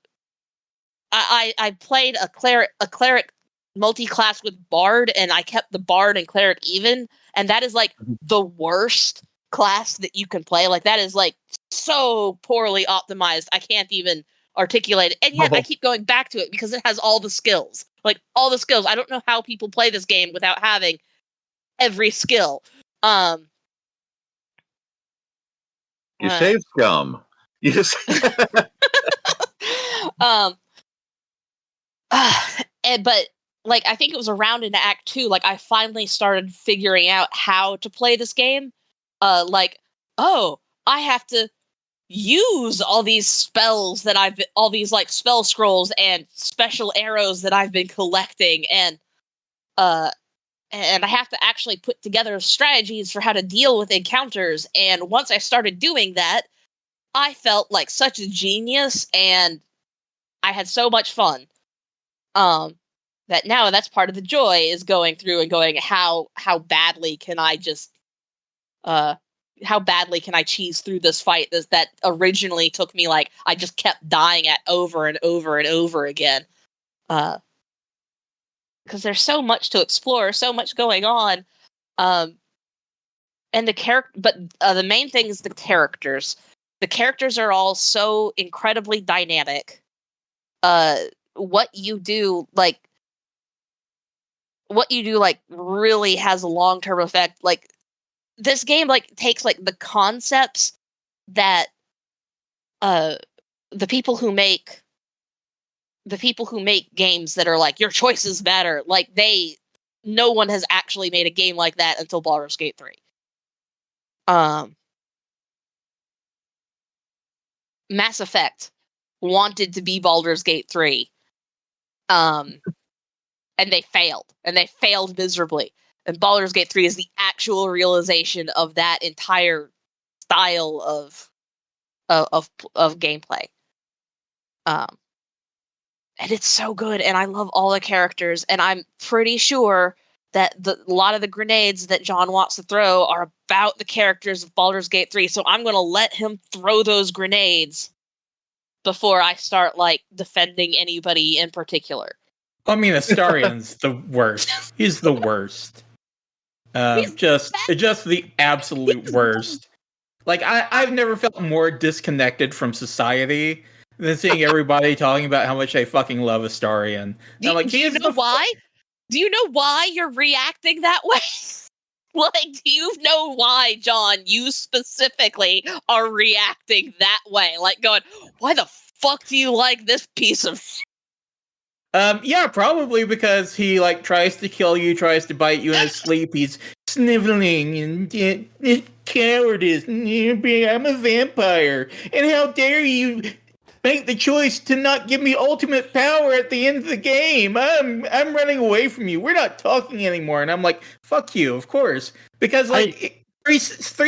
played a cleric multi-class with bard, and I kept the bard and cleric even, and that is like the worst class that you can play. Like, that is like so poorly optimized. I can't even articulate it, and yet I keep going back to it because it has all the skills. Like, all the skills. I don't know how people play this game without having every skill. You save scum. You just but like, I think it was around in Act 2, like, I finally started figuring out how to play this game. Like, oh, I have to use all these spells that all these like spell scrolls and special arrows that I've been collecting, and I have to actually put together strategies for how to deal with encounters. And once I started doing that, I felt like such a genius, and I had so much fun. That now that's part of the joy, is going through and going, how badly can I just how badly can I cheese through this fight that originally took me, like, I just kept dying at over and over and over again. Because there's so much to explore, so much going on. And the main thing is the characters. The characters are all so incredibly dynamic. What you do really has a long-term effect. Like, this game, like, takes, like, the concepts that the people who make games that are like, your choices matter, like, no one has actually made a game like that until Baldur's Gate 3. Mass Effect wanted to be Baldur's Gate 3. And they failed miserably. And Baldur's Gate 3 is the actual realization of that entire style of gameplay. And it's so good, and I love all the characters, and I'm pretty sure that a lot of the grenades that John wants to throw are about the characters of Baldur's Gate 3, so I'm going to let him throw those grenades before I start, like, defending anybody in particular. I mean, Astarion's the worst. He's the worst. Just the absolute worst. Like, I've never felt more disconnected from society than seeing everybody talking about how much they fucking love Astarion. Do you know why? Do you know why you're reacting that way? Like, do you know why, John, you specifically are reacting that way? Like, going, why the fuck do you like this piece of shit? Yeah, probably because he, like, tries to kill you, tries to bite you in his sleep. He's sniveling and cowardice. I'm a vampire, and how dare you make the choice to not give me ultimate power at the end of the game? I'm running away from you. We're not talking anymore. And I'm like, fuck you, of course, because like. Three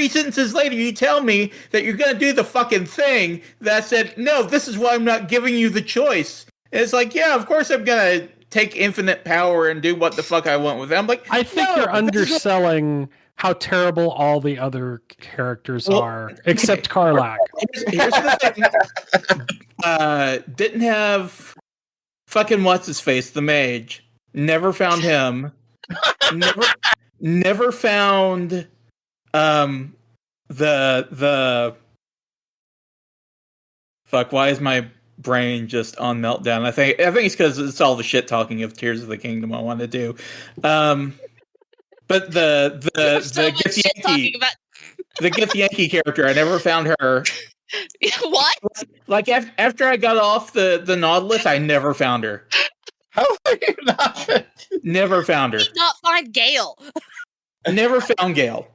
sentences later, you tell me that you're gonna do the fucking thing that said, no, this is why I'm not giving you the choice. And it's like, yeah, of course I'm gonna take infinite power and do what the fuck I want with it. I'm like, I think you're underselling how terrible all the other characters are, except Karlach. Here's the thing. Didn't have fucking what's his face, the mage. Never found him. Never found the fuck. Why is my brain just on meltdown? I think it's because it's all the shit talking of Tears of the Kingdom I want to do. But the Githyanki character, I never found her. What? Like after I got off the Nautilus, I never found her. How are you not? Never found her. Did not find Gale. Never found Gale.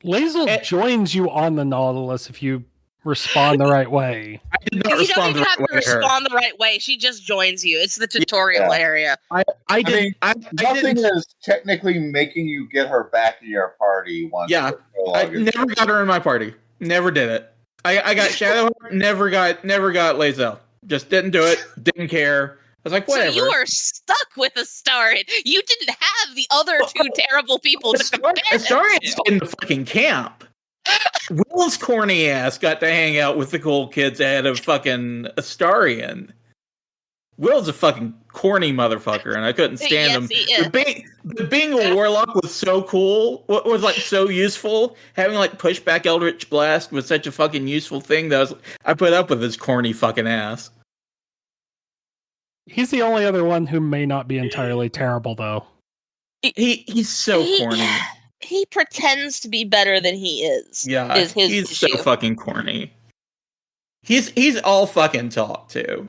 Lae'zel joins you on the Nautilus if you respond the right way. I did not You don't respond even the have right to way to her. respond the right way. She just joins you. It's the tutorial Yeah. area. I didn't. I Nothing didn't. is technically making you get her back in your party once. Yeah, the I prologue is never got her in my party. Never did it. I got Shadowheart. Never got Lae'zel. Just didn't do it. Didn't care. I was like, whatever. So you were stuck with Astarion. You didn't have the other two terrible people to compare Astarion's to. in the fucking camp. Will's corny ass got to hang out with the cool kids ahead of fucking Astarion. Will's a fucking corny motherfucker, and I couldn't stand him. He is. Being a warlock was so cool. Was like so useful. Having like pushback Eldritch Blast was such a fucking useful thing that I put up with his corny fucking ass. He's the only other one who may not be entirely terrible, though. He's so corny. He pretends to be better than he is. Yeah, is his he's issue. so fucking corny. He's all fucking talk too.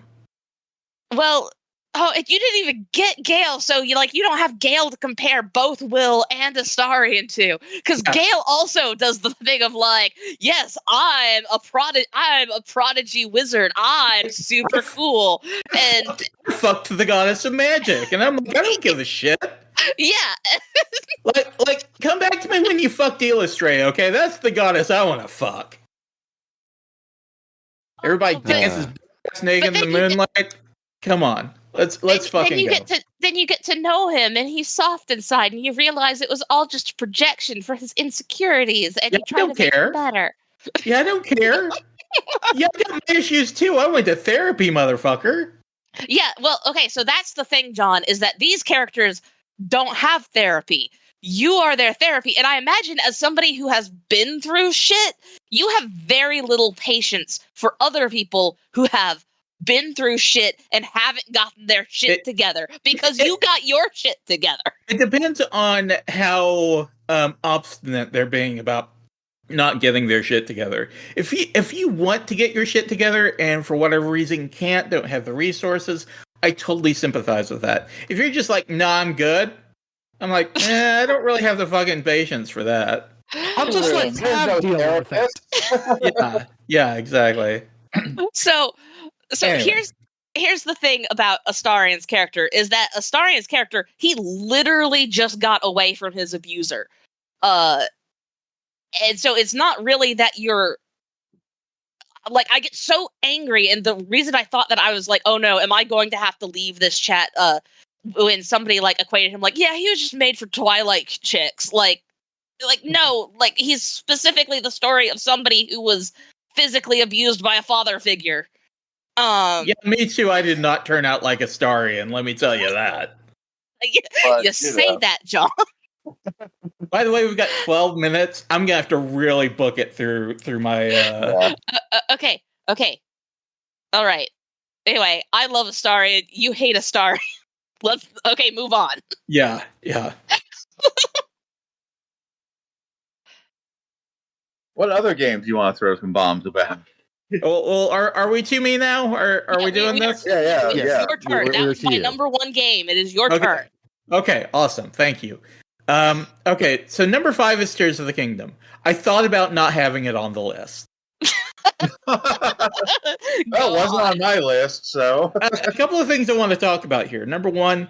Well, you didn't even get Gale, so you don't have Gale to compare both Will and Astarion to, because Gale also does the thing of like, yes, I'm a prodigy wizard, I'm super cool, and fucked the goddess of magic, and I'm like, I don't give a shit. Yeah, like, come back to me when you fucked Illustrate, okay? That's the goddess I want to fuck. Everybody dances naked in the moonlight. Come on, let's fucking go. Then you get to know him, and he's soft inside, and you realize it was all just a projection for his insecurities, and you try to make him better. Yeah, I don't care. Yeah, I got my issues too. I went to therapy, motherfucker. Yeah, well, okay, so that's the thing, John, is that these characters don't have therapy. You are their therapy, and I imagine as somebody who has been through shit, you have very little patience for other people who have been through shit and haven't gotten their shit together, because you got your shit together. It depends on how obstinate they're being about not getting their shit together. If you want to get your shit together and for whatever reason don't have the resources, I totally sympathize with that. If you're just like, nah, I'm good, I'm like, I don't really have the fucking patience for that. I'll just let Tab deal with it. Yeah, exactly. So Anyway. here's the thing about Astarion's character, is that Astarion's character, he literally just got away from his abuser. And so it's not really that you're like, I get so angry, and the reason I thought that I was like, oh no, am I going to have to leave this chat when somebody like equated him like, yeah, he was just made for Twilight chicks. Like no, like he's specifically the story of somebody who was physically abused by a father figure. Yeah, me too. I did not turn out like Astarion, let me tell you that. You say that, John. By the way, we've got 12 minutes. I'm gonna have to really book it through my. Okay. All right. Anyway, I love Astarion. You hate Astarion. Move on. Yeah. What other games do you want to throw some bombs about? Well, are we to me now? Are we doing this? Yeah. It's your turn. We're That was to my you. number one game. It is your Okay. turn. Okay, awesome. Thank you. Okay, so number 5 is Tears of the Kingdom. I thought about not having it on the list. Well, it wasn't on my list, so. A couple of things I want to talk about here. Number 1,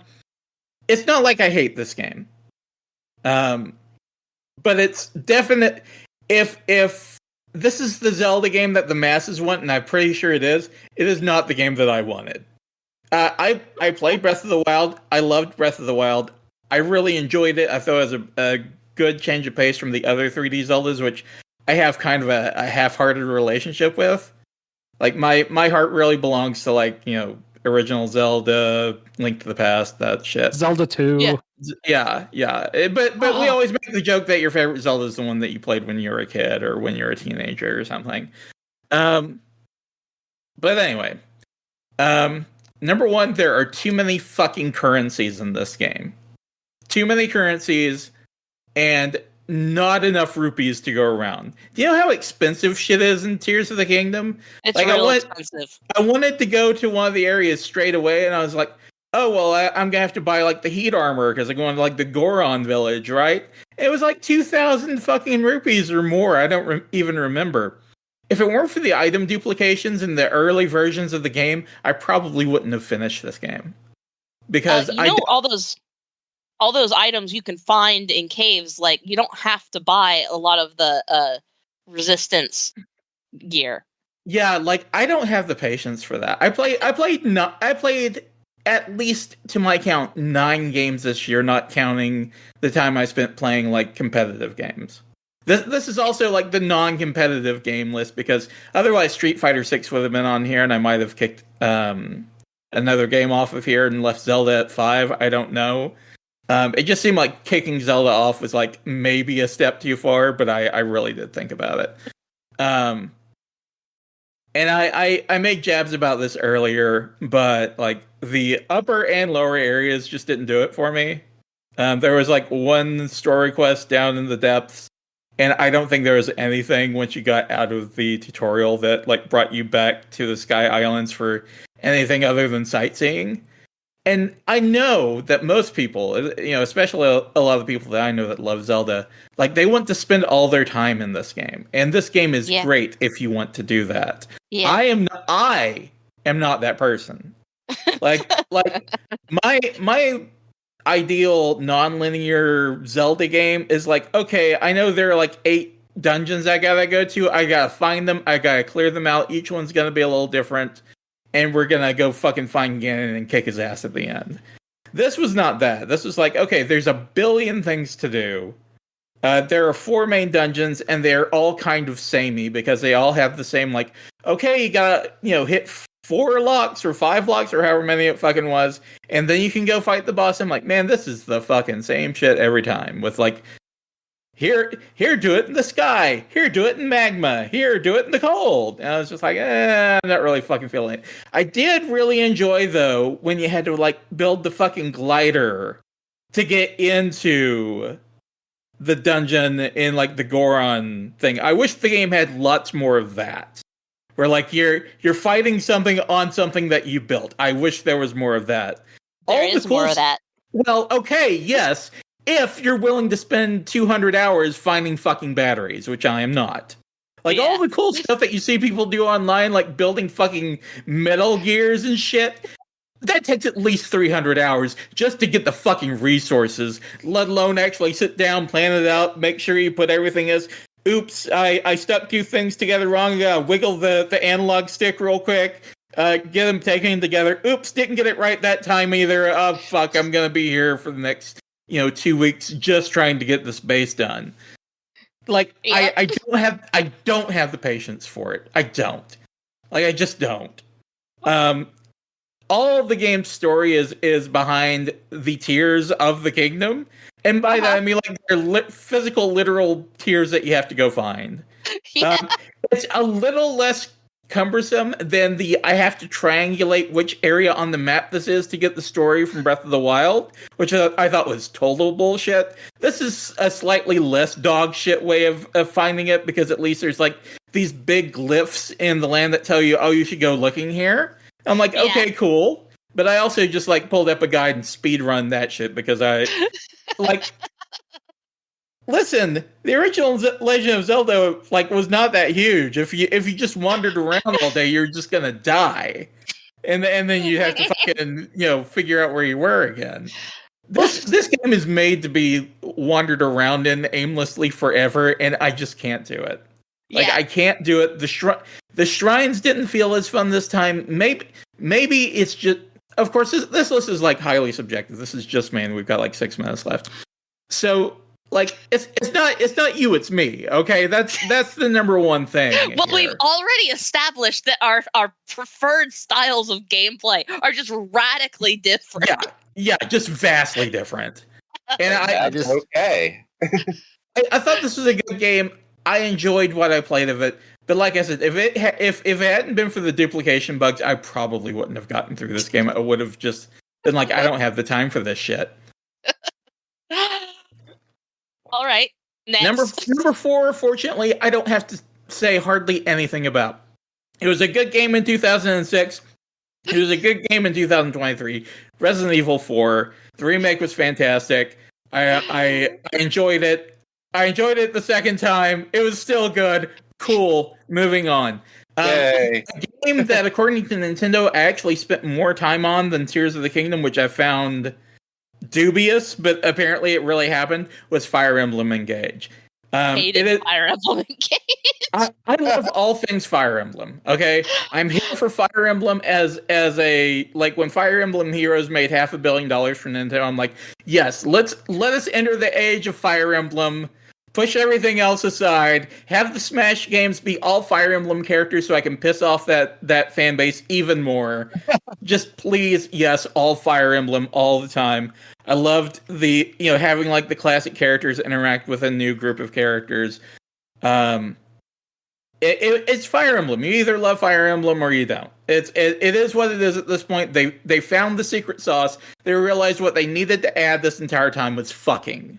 it's not like I hate this game. But it's definite. If this is the Zelda game that the masses want, and I'm pretty sure it is not the game that I wanted. I played Breath of the Wild. I loved Breath of the Wild. I really enjoyed it. I thought it was a good change of pace from the other 3D Zeldas, which I have kind of a half-hearted relationship with. Like, my heart really belongs to, like, original Zelda, Link to the Past, that shit. Zelda 2. Yeah. But we always make the joke that your favorite Zelda is the one that you played when you were a kid or when you were a teenager or something. But anyway. Number 1, there are too many fucking currencies in this game. Too many currencies and not enough rupees to go around. Do you know how expensive shit is in Tears of the Kingdom? It's like, real expensive. I wanted to go to one of the areas straight away, and I was like, oh, well, I'm gonna have to buy, like, the heat armor, because I'm going to, like, the Goron village, right? It was, like, 2,000 fucking rupees or more. I don't even remember. if it weren't for the item duplications in the early versions of the game, I probably wouldn't have finished this game. Because all those items you can find in caves, like you don't have to buy a lot of the resistance gear. Yeah, like I don't have the patience for that. I played at least, to my count, 9 games this year, not counting the time I spent playing like competitive games. This is also like the non-competitive game list, because otherwise Street Fighter 6 would have been on here, and I might have kicked another game off of here and left Zelda at 5. I don't know. It just seemed like kicking Zelda off was like maybe a step too far, but I really did think about it. And I made jabs about this earlier, but like the upper and lower areas just didn't do it for me. There was like one story quest down in the depths, and I don't think there was anything once you got out of the tutorial that like brought you back to the Sky Islands for anything other than sightseeing. And I know that most people, especially a lot of people that I know that love Zelda, like they want to spend all their time in this game. And this game is great if you want to do that. Yeah. I am not that person. Like my ideal non-linear Zelda game is like, okay, I know there are like 8 dungeons I gotta go to. I gotta find them. I gotta clear them out. Each one's gonna be a little different. And we're gonna go fucking find Ganon and kick his ass at the end. This was not that. This was like, okay, there's a billion things to do. There are 4 main dungeons, and they're all kind of samey because they all have the same, like, okay, you gotta, hit 4 locks or 5 locks or however many it fucking was, and then you can go fight the boss. I'm like, man, this is the fucking same shit every time with like, Here, do it in the sky. Here, do it in magma. Here, do it in the cold. And I was just like, I'm not really fucking feeling it. I did really enjoy, though, when you had to, like, build the fucking glider to get into the dungeon in, like, the Goron thing. I wish the game had lots more of that. Where, like, you're fighting something on something that you built. I wish there was more of that. There is more of that. Well, okay, yes. If you're willing to spend 200 hours finding fucking batteries, which I am not. Like, all the cool stuff that you see people do online, like building fucking Metal Gears and shit, that takes at least 300 hours just to get the fucking resources, let alone actually sit down, plan it out, make sure you put everything as, oops, I stuck 2 things together wrong, wiggle the analog stick real quick, get them taken together, oops, didn't get it right that time either, oh fuck, I'm gonna be here for the next 2 weeks just trying to get this base done. Like, I don't have the patience for it. I don't. Like, I just don't. All of the game's story is behind the tiers of the kingdom. And by that, I mean, like, they're physical, literal tiers that you have to go find. It's a little less cumbersome than I have to triangulate which area on the map this is to get the story from Breath of the Wild, which I thought was total bullshit. This is a slightly less dog shit way of finding it, because at least there's like these big glyphs in the land that tell you, oh, you should go looking here. I'm like, okay, cool. But I also just like pulled up a guide and speed run that shit because I like. Listen, the original Legend of Zelda was not that huge. If you just wandered around all day, you're just gonna die, and then you have to fucking figure out where you were again. This game is made to be wandered around in aimlessly forever, and I just can't do it. Like, I can't do it. The shrines didn't feel as fun this time. Maybe it's just. Of course, this list is like highly subjective. This is just me, and we've got like 6 minutes left. So. Like, it's not you, it's me, okay? That's the number one thing. Well, here. we've already established that our preferred styles of gameplay are just radically different. Yeah, just vastly different. And I just okay. I thought this was a good game. I enjoyed what I played of it, but like I said, if it hadn't been for the duplication bugs, I probably wouldn't have gotten through this game. I would have just been like, I don't have the time for this shit. All right. Next. Number 4, fortunately, I don't have to say hardly anything about. It was a good game in 2006. It was a good game in 2023. Resident Evil 4. The remake was fantastic. I enjoyed it. I enjoyed it the second time. It was still good. Cool. Moving on. Yay. A game that, according to Nintendo, I actually spent more time on than Tears of the Kingdom, which I found dubious, but apparently it really happened, was Fire Emblem Engage. Hated Fire Emblem Engage. I love all things Fire Emblem. Okay, I'm here for Fire Emblem as a like when Fire Emblem Heroes made $500 million for Nintendo. I'm like, yes, let us enter the age of Fire Emblem. Push everything else aside. Have the Smash games be all Fire Emblem characters, so I can piss off that fan base even more. Just please, yes, all Fire Emblem all the time. I loved the having like the classic characters interact with a new group of characters. It's Fire Emblem. You either love Fire Emblem or you don't. It is what it is at this point. They found the secret sauce. They realized what they needed to add this entire time was fucking.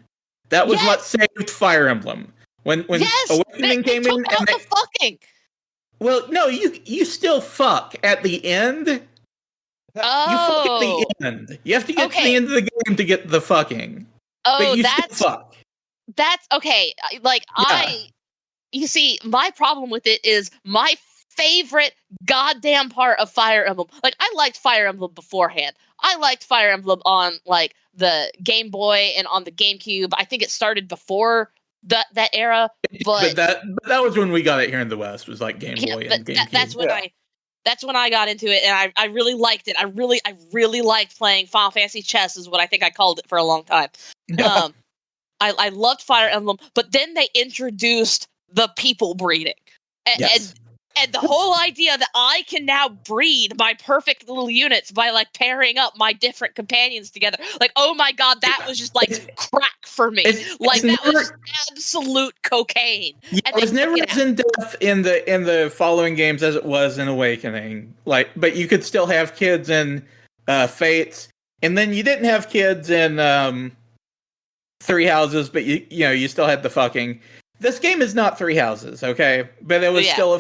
That was what saved Fire Emblem. When Awakening came in, and the fucking. Well, no, you still fuck at the end. Oh, you fuck at the end. You have to get to the end of the game to get the fucking. Oh, but you that's still fuck. That's okay. Like you see, my problem with it is my favorite goddamn part of Fire Emblem. Like, I liked Fire Emblem beforehand. I liked Fire Emblem on like the Game Boy and on the GameCube. I think it started before that era, but that was when we got it here in the West. Was like Game Boy and GameCube. That's when I got into it, and I really liked it. I really liked playing Final Fantasy Chess, is what I think I called it for a long time. I loved Fire Emblem, but then they introduced the people breeding, and the whole idea that I can now breed my perfect little units by like pairing up my different companions together. Like, oh my god, that was just like crack for me. That was absolute cocaine. It was never as in depth in the following games as it was in Awakening. Like, but you could still have kids in Fates, and then you didn't have kids in Three Houses, but you still had the fucking. This game is not Three Houses, okay, but it was still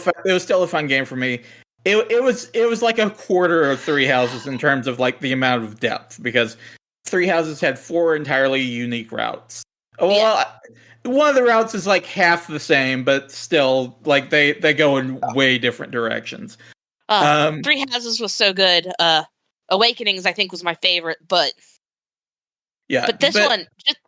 a fun game for me. It was like a quarter of Three Houses in terms of like the amount of depth, because Three Houses had 4 entirely unique routes. Well, one of the routes is like half the same, but still like they go in way different directions. Three Houses was so good. Awakenings, I think, was my favorite, but this one just.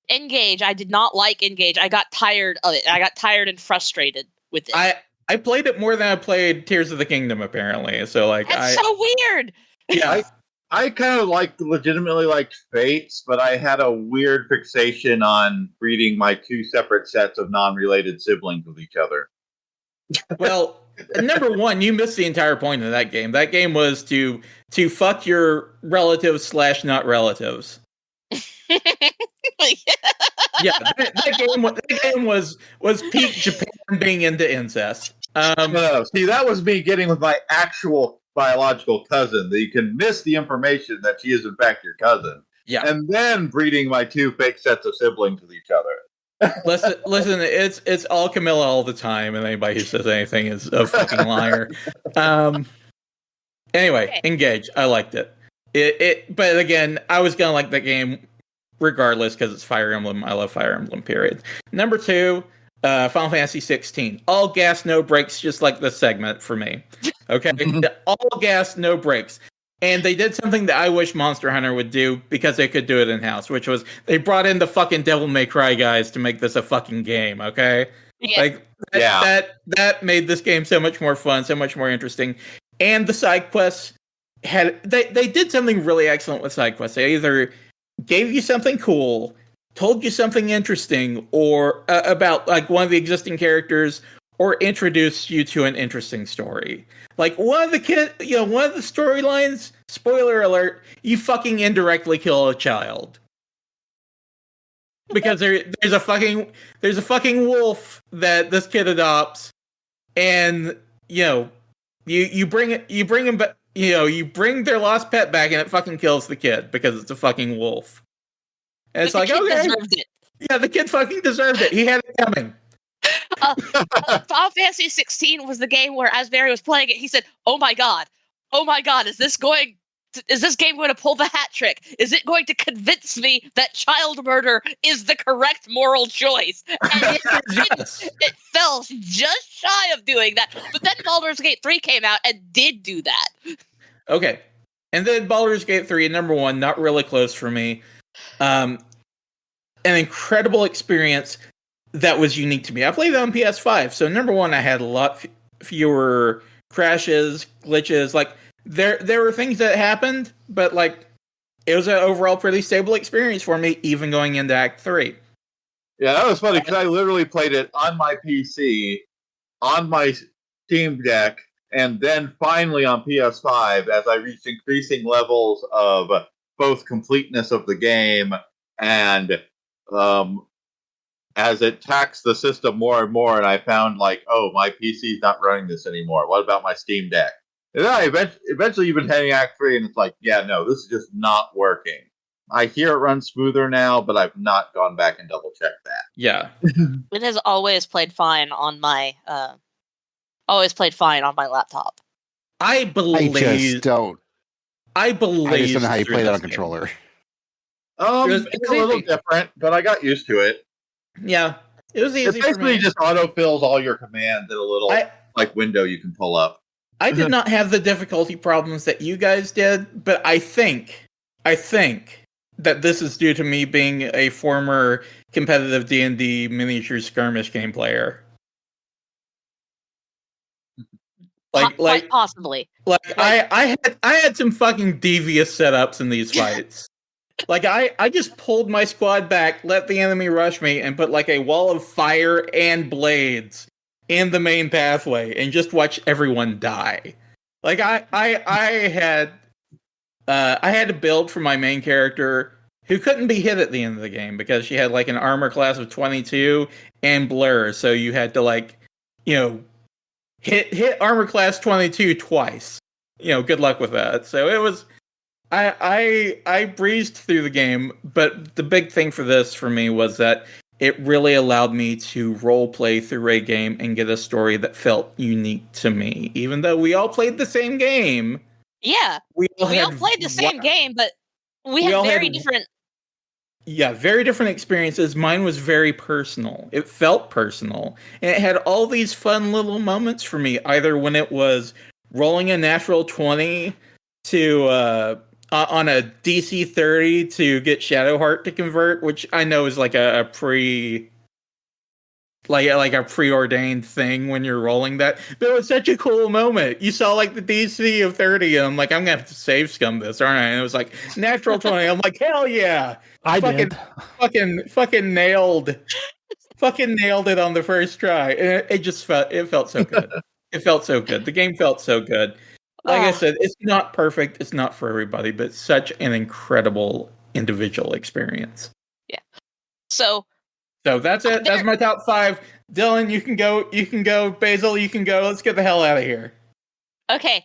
Engage, I did not like Engage. I got tired of it. I got tired and frustrated with it. I played it more than I played Tears of the Kingdom, apparently. So like, that's so weird. Yeah, I kind of legitimately liked Fates, but I had a weird fixation on breeding my 2 separate sets of non-related siblings with each other. Well, number one, you missed the entire point of that game. That game was to fuck your relatives / not relatives. That game was peak Japan being into incest. No, see, that was me getting with my actual biological cousin. That you can miss the information that she is in fact your cousin. Yeah, and then breeding my 2 fake sets of siblings with each other. Listen, it's all Camilla all the time, and anybody who says anything is a fucking liar. Anyway, Engage. I liked it. But again, I was gonna like that game regardless, because it's Fire Emblem. I love Fire Emblem, period. Number 2, Final Fantasy 16. All gas, no brakes, just like this segment for me. Okay? All gas, no brakes. And they did something that I wish Monster Hunter would do, because they could do it in-house, which was they brought in the fucking Devil May Cry guys to make this a fucking game, okay? Yeah. That made this game so much more fun, so much more interesting. And the side quests they did something really excellent with side quests. They either gave you something cool, told you something interesting, or about like one of the existing characters, or introduced you to an interesting story. Like one of the storylines, spoiler alert, you fucking indirectly kill a child. Because there's a fucking wolf that this kid adopts, and you bring their lost pet back, and it fucking kills the kid because it's a fucking wolf. And it's like, okay, deserved it. Yeah, the kid fucking deserved it. He had it coming. Final Fantasy 16 was the game where, as Barry was playing it, he said, "Oh my god, is this going is this game going to pull the hat trick? Is it going to convince me that child murder is the correct moral choice? And it fell just shy of doing that. But then Baldur's Gate 3 came out and did do that. Okay. And then Baldur's Gate 3, number one, not really close for me. An incredible experience that was unique to me. I played it on PS5, so number one, I had a lot fewer crashes, glitches. Like, there were things that happened, but, like, it was an overall pretty stable experience for me, even going into Act 3. Yeah, that was funny, because I literally played it on my PC, on my Steam Deck, and then finally on PS5 as I reached increasing levels of both completeness of the game and as it taxed the system more and more, and I found, like, oh, my PC's not running this anymore. What about my Steam Deck? And then I eventually even hitting Act 3, and it's like, yeah, no, this is just not working. I hear it runs smoother now, but I've not gone back and double-checked that. Yeah. It has always played fine on my laptop. I just don't know how you play that on controller. It's a little different, but I got used to it. Yeah, it was easy. It basically just autofills all your commands in a little window you can pull up. I did not have the difficulty problems that you guys did, but I think that this is due to me being a former competitive D&D miniature skirmish game player. Quite possibly. I had some fucking devious setups in these fights. Like, I just pulled my squad back, let the enemy rush me, and put, like, a wall of fire and blades in the main pathway, and just watch everyone die. Like, I had to build for my main character, who couldn't be hit at the end of the game, because she had, like, an armor class of 22 and blur, so you had to, like, hit armor class 22 twice. Good luck with that. So it was... I breezed through the game, but the big thing for me was that it really allowed me to role play through a game and get a story that felt unique to me. Even though we all played the same game. Yeah. We all played the same game, but we had very different... Yeah, very different experiences. Mine was very personal. It felt personal. And it had all these fun little moments for me, either when it was rolling a natural 20 to... on a DC 30 to get Shadowheart to convert, which I know is like a preordained thing when you're rolling that. But it was such a cool moment. You saw like the DC of 30, and I'm like, I'm gonna have to save scum this, aren't I? And it was like natural 20. I'm like, hell yeah! Fucking nailed it on the first try. And it felt so good. It felt so good. The game felt so good. Like I said, it's not perfect. It's not for everybody, but it's such an incredible individual experience. Yeah. So that's it. That's my top 5. Dylan, you can go. You can go. Basil, you can go. Let's get the hell out of here. Okay.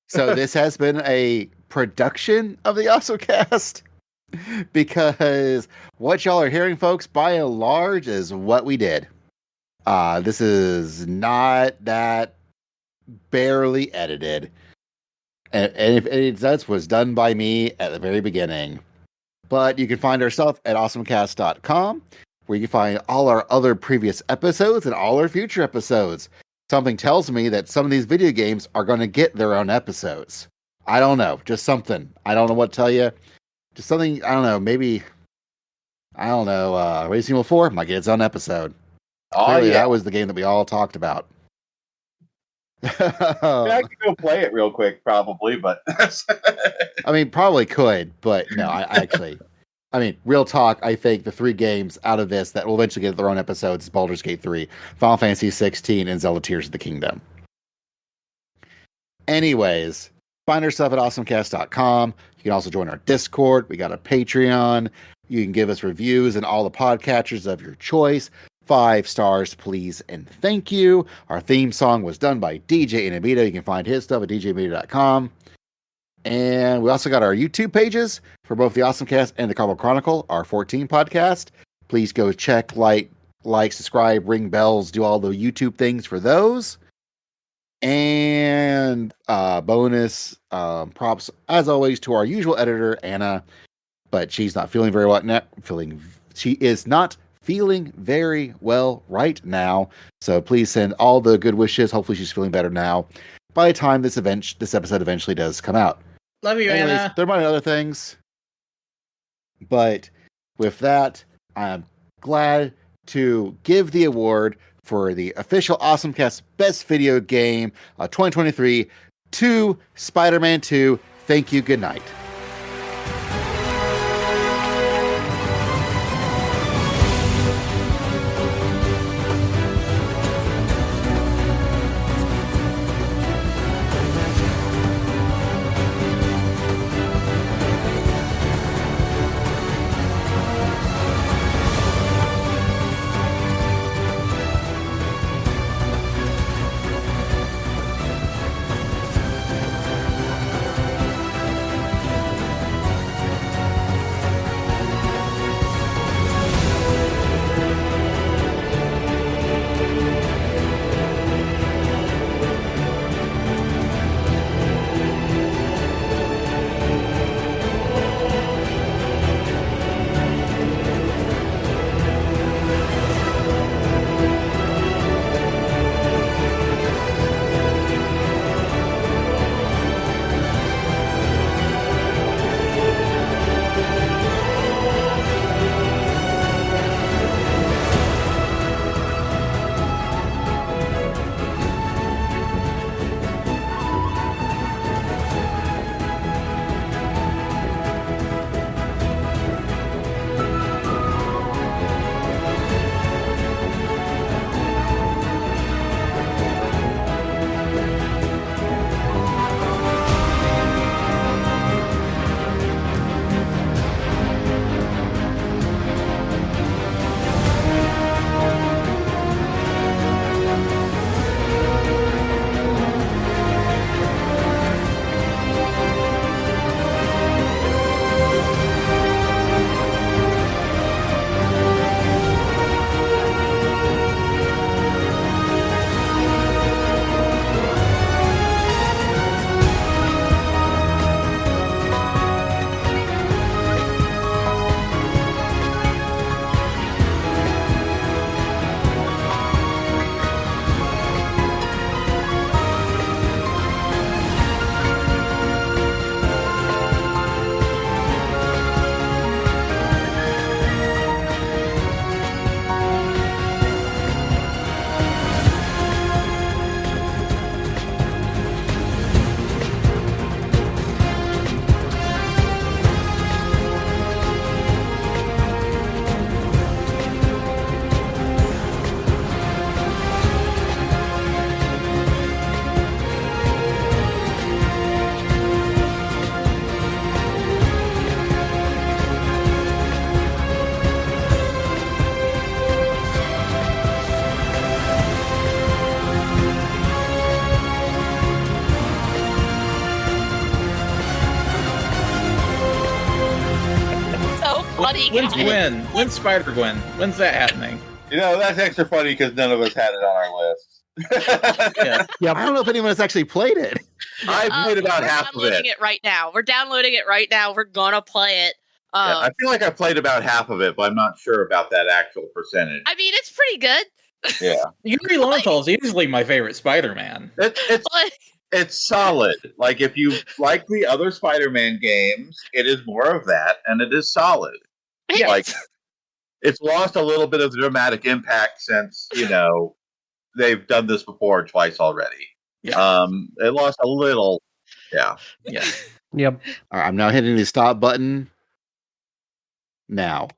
So this has been a production of the OSMcast, because what y'all are hearing, folks, by and large, is what we did. This is not that barely edited. And if it does, was done by me at the very beginning. But you can find our stuff at OSMcast.com, where you can find all our other previous episodes and all our future episodes. Something tells me that some of these video games are going to get their own episodes. I don't know. Just something. I don't know what to tell you. Just something, I don't know, maybe, I don't know, Resident Evil 4 might get its own episode. Clearly, that was the game that we all talked about. I could go play it real quick, probably, but... I mean, probably could, but no, I mean, real talk, I think the 3 games out of this that will eventually get their own episodes is Baldur's Gate 3, Final Fantasy 16, and Zelda Tears of the Kingdom. Anyways, find our stuff at OSMcast.com. You can also join our Discord. We got a Patreon. You can give us reviews and all the podcatchers of your choice. 5 stars, please, and thank you. Our theme song was done by DJ Edipyon. You can find his stuff at djmedia.com. And we also got our YouTube pages for both the OSMcast and the Cardboard Chronicle, our 14 podcast. Please go check, like, subscribe, ring bells, do all the YouTube things for those. And bonus props, as always, to our usual editor, Anna. But she's not feeling very well now. She is not feeling very well right now. So please send all the good wishes. Hopefully she's feeling better now by the time this episode eventually does come out. Love you, Anyways, Anna. there might be other things. But with that, I'm glad to give the award for the official OSMcast Best Video Game 2023 to Spider-Man 2. Thank you. Good night. Funny When's guy. Gwen? When's Spider-Gwen? When's that happening? That's extra funny because none of us had it on our list. Yeah. Yep. I don't know if anyone has actually played it. I played about we're half of downloading it. it right now. We're downloading it right now. We're gonna play it. Yeah, I feel like I played about half of it, but I'm not sure about that actual percentage. I mean, it's pretty good. Yeah, Yuri Lowenthal is easily my favorite Spider-Man. it's But it's solid. Like if you like the other Spider-Man games, it is more of that, and it is solid. Yeah. Like it's lost a little bit of the dramatic impact since they've done this before twice already. Yeah. It lost a little. Yeah. Yeah. Yep. All right, I'm now hitting the stop button. Now.